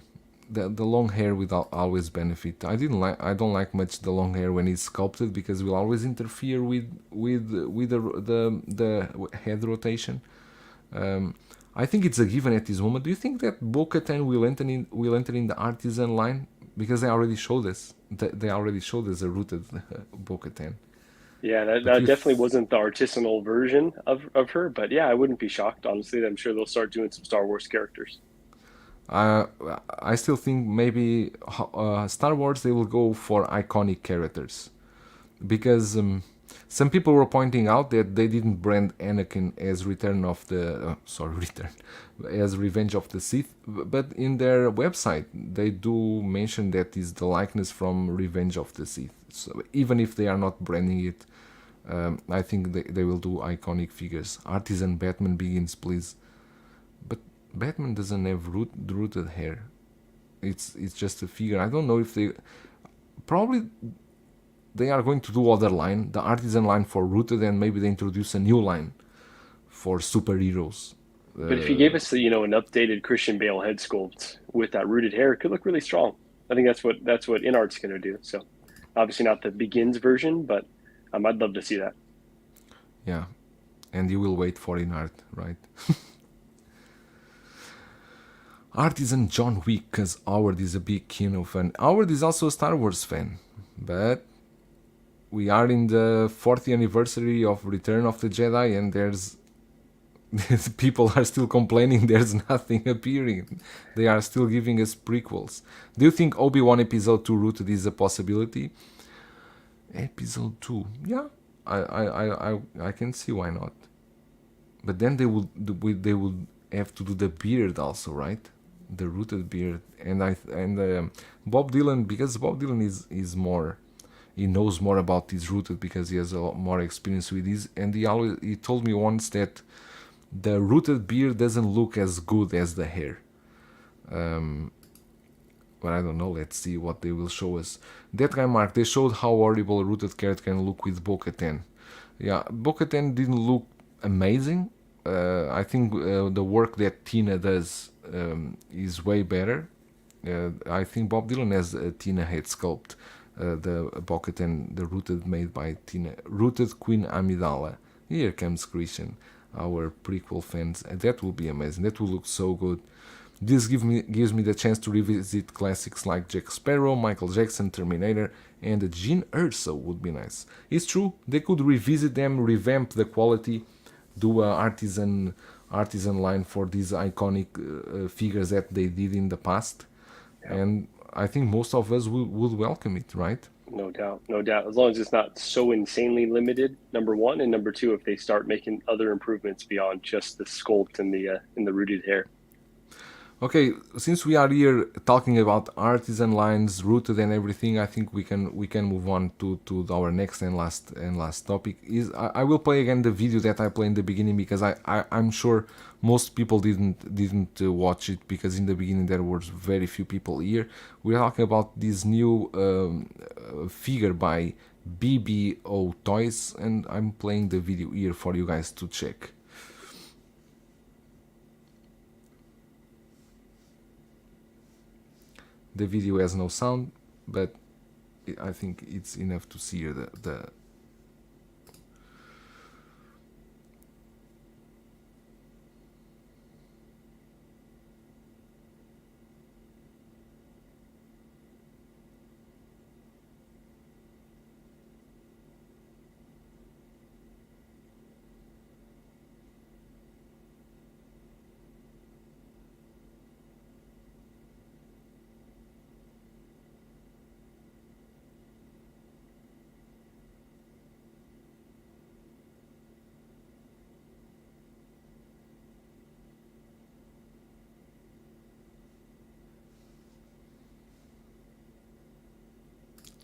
The long hair will always benefit. I don't like much the long hair when it's sculpted because it will always interfere with the head rotation. I think it's a given at this moment. Do you think that Bo-Katan will enter in the artisan line because they already showed us a rooted Bo-Katan? Yeah, that definitely wasn't the artisanal version of her, but yeah, I wouldn't be shocked, honestly. I'm sure they'll start doing some Star Wars characters. I still think maybe Star Wars they will go for iconic characters because some people were pointing out that they didn't brand Anakin as as Revenge of the Sith, but in their website they do mention that is the likeness from Revenge of the Sith. So even if they are not branding it, I think they will do iconic figures. Artisan Batman Begins, please. But Batman doesn't have rooted hair. It's just a figure. I don't know if they are going to do other line, the artisan line for rooted, and maybe they introduce a new line for superheroes. But if you gave us an updated Christian Bale head sculpt with that rooted hair, it could look really strong. I think that's what InArt's going to do. So obviously not the Begins version, but I'd love to see that. Yeah, and you will wait for InArt, right? Artisan John Wick, because Howard is a big Kino fan. Howard is also a Star Wars fan, but we are in the 40th anniversary of Return of the Jedi, and there's people are still complaining there's nothing appearing. They are still giving us prequels. Do you think Obi-Wan Episode 2 rooted is a possibility? Episode 2, yeah, I can see why not. But then they would have to do the beard also, right? The rooted beard, and Bob Dylan, because Bob Dylan is more, he knows more about this rooted because he has a lot more experience with this, and he told me once that the rooted beard doesn't look as good as the hair. But I don't know. Let's see what they will show us. That guy Mark, they showed how horrible a rooted character can look with Bo-Katan. Yeah, Bo-Katan didn't look amazing. I think the work that Tina does is way better. I think Bob Dylan has a Tina head sculpt. The Bo-Katan, the rooted made by Tina. Rooted Queen Amidala. Here comes Christian, our prequel fans. And that will be amazing. That will look so good. This gives me the chance to revisit classics like Jack Sparrow, Michael Jackson, Terminator, and Gene Erso would be nice. It's true, they could revisit them, revamp the quality, do a artisan line for these iconic figures that they did in the past, and I think most of us would welcome it, right? No doubt. As long as it's not so insanely limited, number one, and number two, if they start making other improvements beyond just the sculpt and the rooted hair. Okay, since we are here talking about artisan lines, rooted and everything, I think we can move on to our next and last topic. I will play again the video that I played in the beginning because I'm sure most people didn't watch it because in the beginning there was very few people here. We're talking about this new figure by BBO Toys, and I'm playing the video here for you guys to check. The video has no sound, but I think it's enough to see here the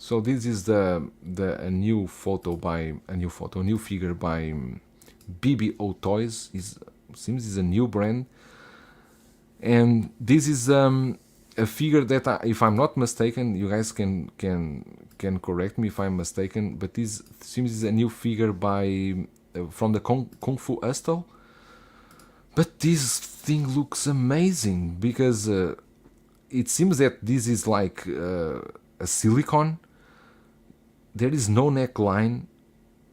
So this is the a new figure by BBO Toys. Seems is a new brand, and this is a figure that if I'm not mistaken, you guys can correct me if I'm mistaken, but this seems is a new figure by from the Kung Fu Hustle. But this thing looks amazing because it seems that this is like a silicone. There is no neckline.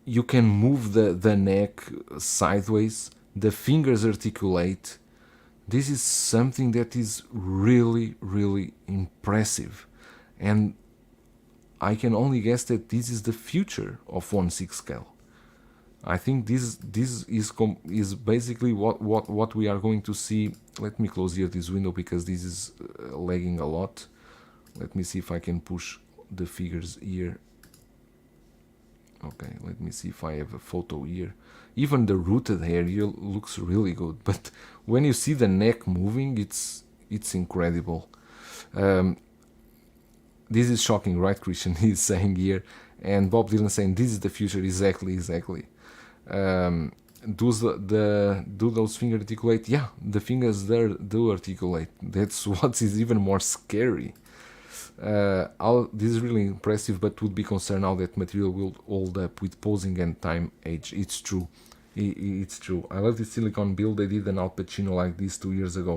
You can move the neck sideways. The fingers articulate. This is something that is really, really impressive. And I can only guess that this is the future of 1/6 scale. I think this is basically what we are going to see. Let me close here this window because this is lagging a lot. Let me see if I can push the figures here. Okay, let me see if I have a photo here. Even the rooted hair here looks really good, but when you see the neck moving, it's incredible. This is shocking, right, Christian? He's saying here, and Bob Dylan saying this is the future. Exactly. Do those fingers articulate? Yeah, the fingers there do articulate. That's what is even more scary. This is really impressive, but would be concerned how that material will hold up with posing and time age. It's true. It's true. I love the silicone build. They did an Al Pacino like this 2 years ago.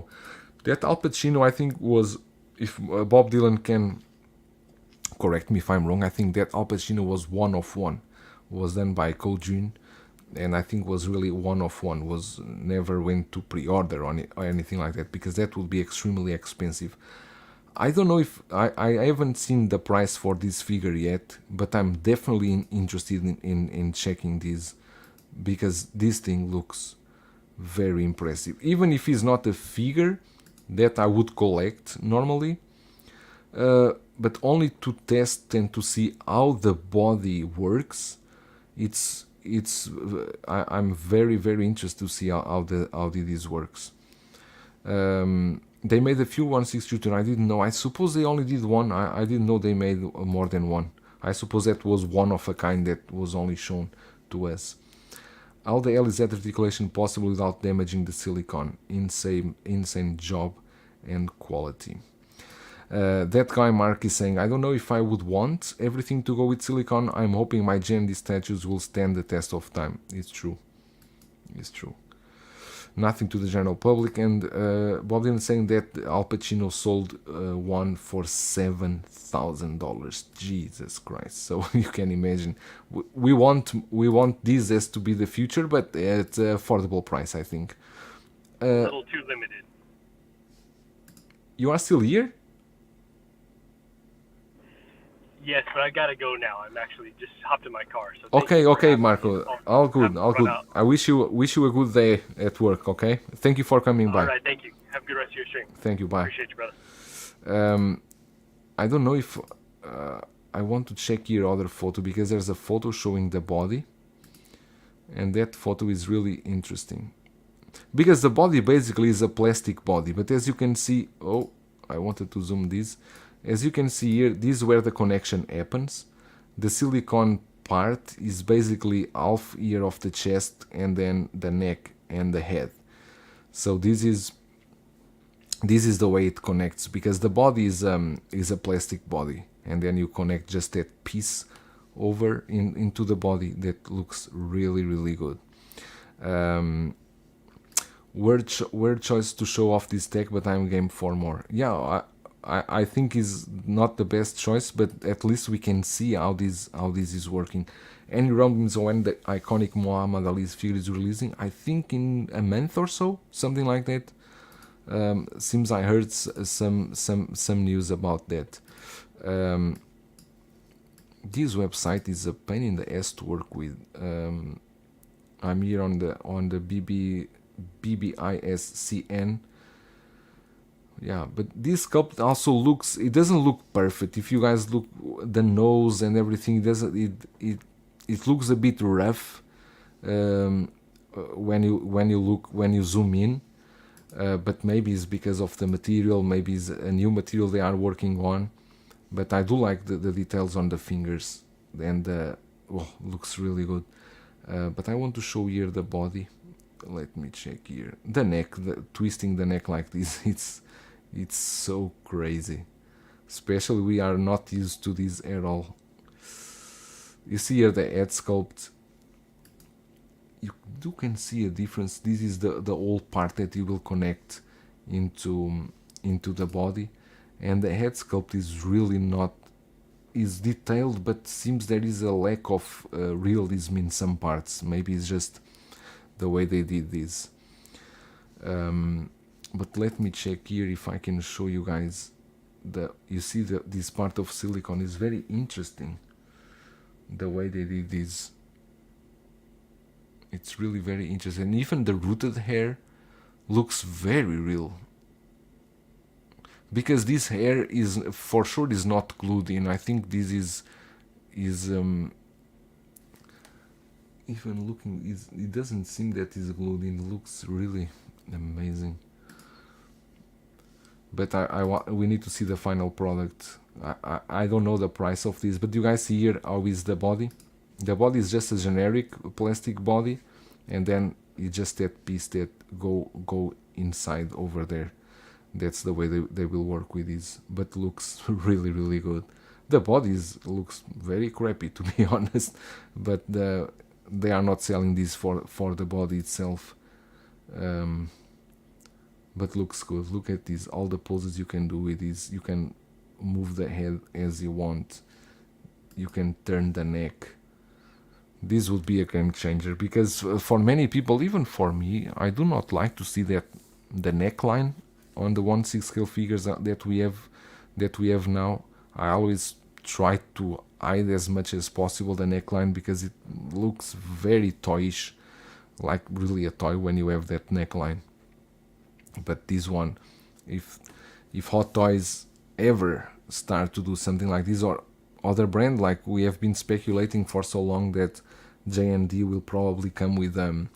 That Al Pacino, I think, was, if Bob Dylan can correct me if I'm wrong, I think that Al Pacino was one of one. Was done by Kojun, and I think was really one of one. Was never went to pre-order on it or anything like that, because that would be extremely expensive. I don't know if I haven't seen the price for this figure yet, but I'm definitely interested in checking this, because this thing looks very impressive. Even if it's not a figure that I would collect normally, but only to test and to see how the body works, I'm very interested to see how this works. They made a few 1/6 shooter. I didn't know. I suppose they only did one. I didn't know they made more than one. I suppose that was one of a kind that was only shown to us. How the hell is that articulation possible without damaging the silicone? Insane job and quality. That guy Mark is saying, I don't know if I would want everything to go with silicone. I'm hoping my GMD statues will stand the test of time. It's true. Nothing to the general public. And Bob Dylan saying that Al Pacino sold one for $7,000. Jesus Christ! So you can imagine. We want these as to be the future, but at an affordable price, I think. A little too limited. You are still here? Yes, but I gotta go now. I'm actually just hopped in my car. So okay, Marco. All good. I wish you a good day at work. Okay. Thank you for coming by. All right. Thank you. Have a good rest of your stream. Thank you. Bye. Appreciate you, brother. I don't know if I want to check your other photo, because there's a photo showing the body, and that photo is really interesting, because the body basically is a plastic body. But as you can see, I wanted to zoom this. As you can see here, this is where the connection happens. The silicone part is basically half here of the chest, and then the neck and the head. So this is the way it connects, because the body is a plastic body, and then you connect just that piece over into the body. That looks really good. Weird choice to show off this tech, but I'm game for more. Yeah, I think is not the best choice, but at least we can see how this is working. Any rumblings when the iconic Muhammad Ali's figure is releasing? I think in a month or so, something like that. Seems I heard some news about that. This website is a pain in the ass to work with. I'm here on the BBISCN. Yeah, but this sculpt also looks, it doesn't look perfect. If you guys look the nose and everything, it looks a bit rough when you zoom in. But maybe it's because of the material, maybe it's a new material they are working on. but I do like the details on the fingers, and looks really good. But I want to show here the body. Let me check here the neck. Twisting the neck like this, it's so crazy. Especially we are not used to this at all. You see here the head sculpt. You can see a difference. This is the old part that you will connect into the body, and the head sculpt is really not is detailed, but seems there is a lack of realism in some parts. Maybe it's just the way they did this. But let me check here if I can show you guys. You see this part of silicone is very interesting. The way they did this, it's really very interesting. Even the rooted hair looks very real, because this hair is for sure is not glued in. I think this is even looking, it doesn't seem that it's glued in. It looks really amazing. But we need to see the final product. I don't know the price of this, but you guys see here how is the body. The body is just a generic plastic body, and then it's just that piece that go inside over there. That's the way they will work with this, but looks really, really good. The body looks very crappy, to be honest, but they are not selling this for the body itself. But looks good. Look at this, all the poses you can do with this. You can move the head as you want. You can turn the neck. This would be a game changer, because for many people, even for me, I do not like to see that the neckline on the 1/6 scale figures that we have now. I always try to hide as much as possible the neckline, because it looks very toyish, like really a toy when you have that neckline. But this one, if Hot Toys ever start to do something like this, or other brand, like we have been speculating for so long that J&D will probably come with a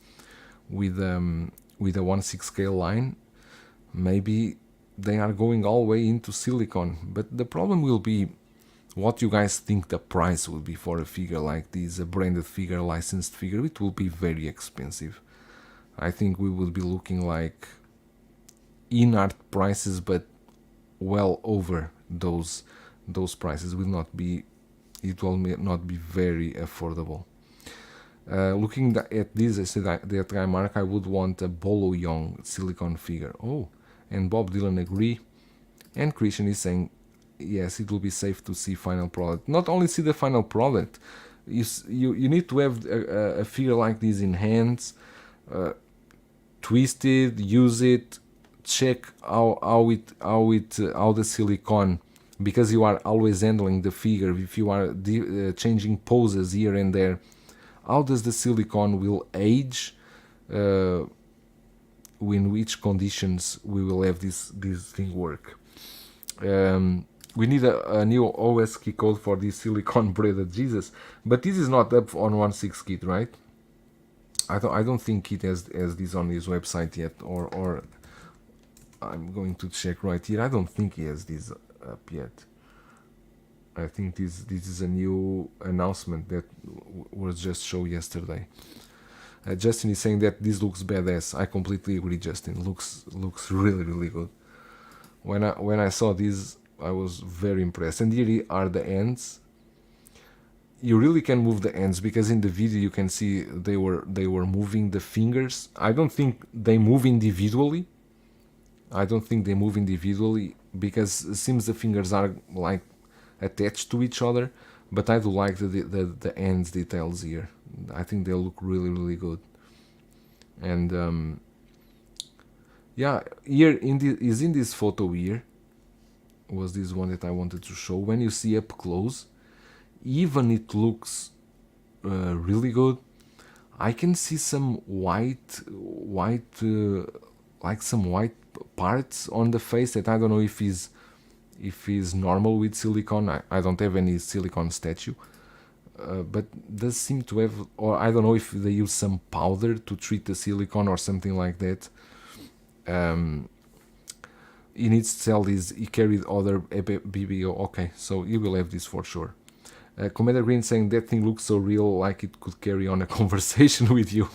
1/6 scale line, maybe they are going all the way into silicone. But the problem will be what you guys think the price will be for a figure like this, a branded figure, licensed figure. It will be very expensive. I think we will be looking like in-art prices, but well over those prices. It will not be very affordable. Looking at this, I said that guy Mark, I would want a Bolo Young silicone figure. Oh, and Bob Dylan agree, and Christian is saying yes, it will be safe to see final product. Not only see the final product, you need to have a figure like this in hands, twist it, use it, check how the silicone, because you are always handling the figure. If you are changing poses here and there, how does the silicone will age, in which conditions we will have this thing work. We need a new OS key code for this silicone braided Jesus, but this is not up on 1/6 kit, right? I don't think it has this on his website yet, or I'm going to check right here. I don't think he has this up yet. I think this is a new announcement that was just shown yesterday. Justin is saying that this looks badass. I completely agree, Justin. Looks really, really good. When I saw this, I was very impressed. And here are the ends. You really can move the ends, because in the video you can see they were moving the fingers. I don't think they move individually. Because it seems the fingers are like attached to each other. But I do like the ends details here. I think they look really, really good. And yeah, here in this photo here was this one that I wanted to show. When you see up close, even it looks really good. I can see some white like some white parts on the face that I don't know if is normal with silicone. I don't have any silicone statue, but does seem to have, or I don't know if they use some powder to treat the silicone or something like that. he needs to sell this. He carried other BBO. Okay, so he will have this for sure. Commander Green saying that thing looks so real, like it could carry on a conversation with you.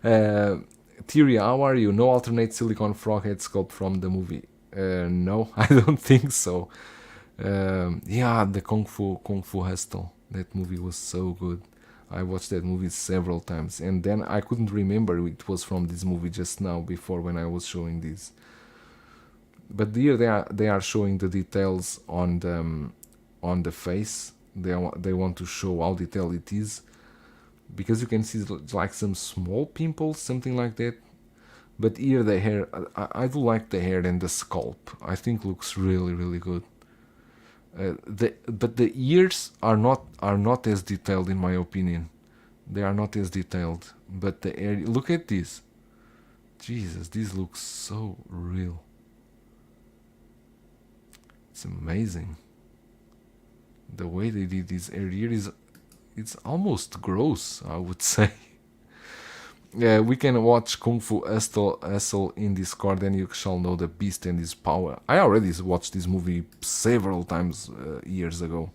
Tyria, how are you? No alternate silicone frog head sculpt from the movie. No, I don't think so. Yeah, the Kung Fu Hustle. That movie was so good. I watched that movie several times, and then I couldn't remember it was from this movie just now before when I was showing this. But here they are showing the details on the face. They want to show how detailed it is, because you can see like some small pimples, something like that. But here the hair, I do like the hair and the sculpt. I think looks really good. But the ears are not as detailed in my opinion. They are not as detailed. But the hair, look at this. Jesus, this looks so real. It's amazing. The way they did this hair here it's almost gross, I would say. Yeah, we can watch Kung Fu Hustle in Discord, and you shall know the beast and his power. I already watched this movie several times years ago.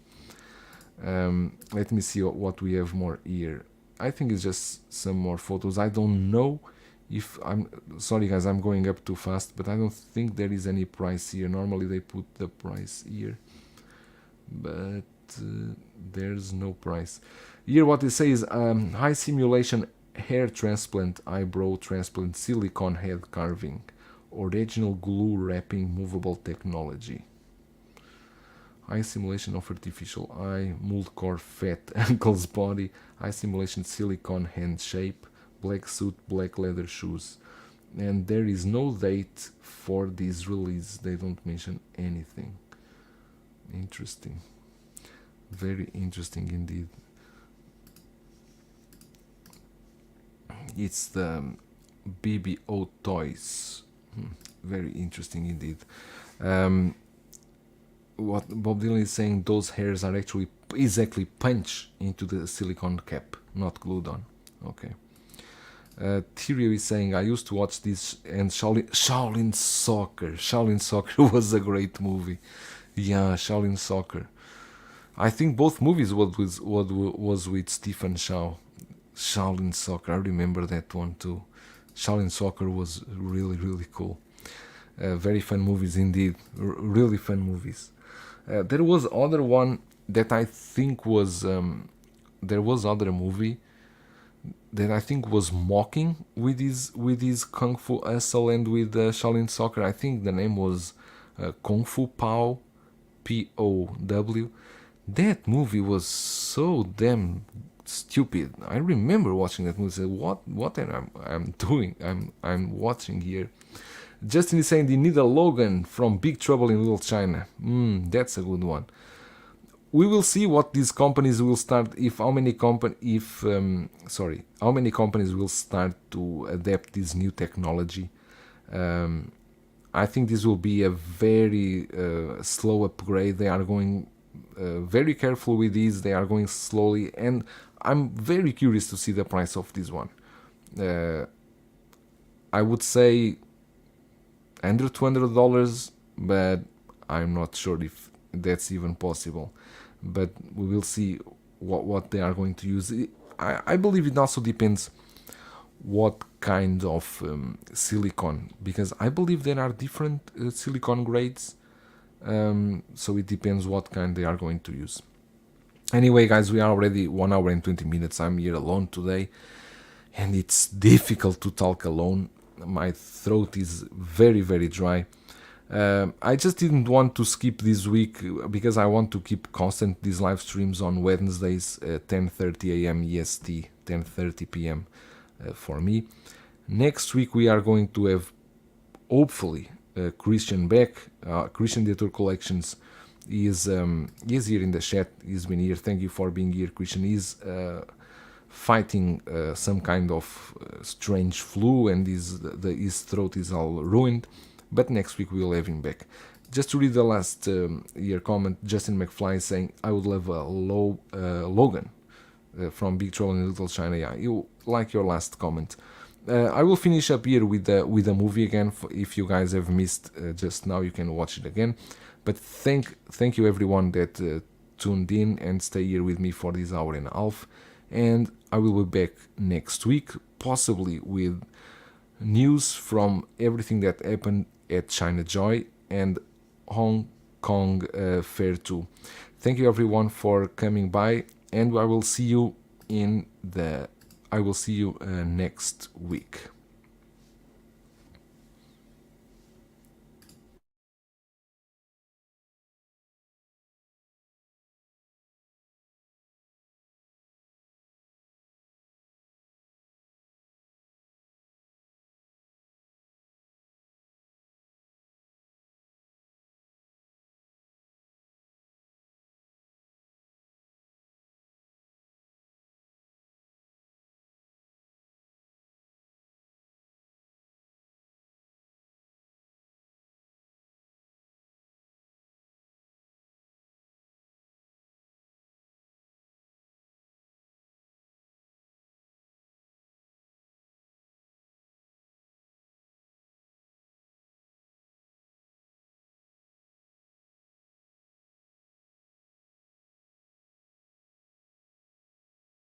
Let me see what we have more here. I think it's just some more photos. I don't know if I'm sorry guys, I'm going up too fast, but I don't think there is any price here. Normally they put the price here, but there's no price here. What they say is high simulation hair transplant, eyebrow transplant, silicone head carving, original glue wrapping, movable technology, high simulation of artificial eye, mold core fat ankles body, high simulation silicone hand shape, black suit, black leather shoes. And there is no date for this release. They don't mention anything. Interesting. Very interesting indeed. It's the BBO toys. Very interesting indeed. What Bob Dylan is saying, those hairs are actually exactly punched into the silicone cap, not glued on. Okay. Tyrio is saying, I used to watch this, and Shaolin Soccer. Shaolin Soccer was a great movie. Yeah, Shaolin Soccer. I think both movies was with Stephen Chow. Shaolin Soccer, I remember that one too. Shaolin Soccer was really cool. Very fun movies indeed. Really fun movies. There was other one that I think was there was other movie that I think was mocking with his Kung Fu Hustle and with Shaolin Soccer. I think the name was Kung Fu Pow, POW. That movie was so damn stupid. I remember watching that movie. Said, what am I'm doing? I'm watching here. Justin is saying they need a Logan from Big Trouble in Little China. That's a good one. We will see what these companies will start. How many companies will start to adapt this new technology. I think this will be a very slow upgrade. They are going very careful with these. They are going slowly, and I'm very curious to see the price of this one. I would say under $200, but I'm not sure if that's even possible. But we will see what they are going to use. I believe it also depends what kind of silicone, because I believe there are different silicone grades. So it depends what kind they are going to use. Anyway, guys, we are already 1 hour and 20 minutes. I'm here alone today, and it's difficult to talk alone. My throat is very dry. I just didn't want to skip this week because I want to keep constant these live streams on Wednesdays, 10:30 a.m. EST, 10:30 p.m. For me. Next week we are going to have, hopefully, Christian back. Christian Detour Collections is here in the chat. He's been here. Thank you for being here, Christian. He's fighting some kind of strange flu, and his throat is all ruined. But next week we will have him back. Just to read the last year comment, Justin McFly is saying, I would love a Logan from Big Trouble in Little China. Yeah, you like your last comment. I will finish up here with the movie again. If you guys have missed just now, you can watch it again. But thank you everyone that tuned in and stay here with me for this hour and a half. And I will be back next week, possibly with news from everything that happened at ChinaJoy and Hong Kong Fair too. Thank you everyone for coming by, and I will see you next week.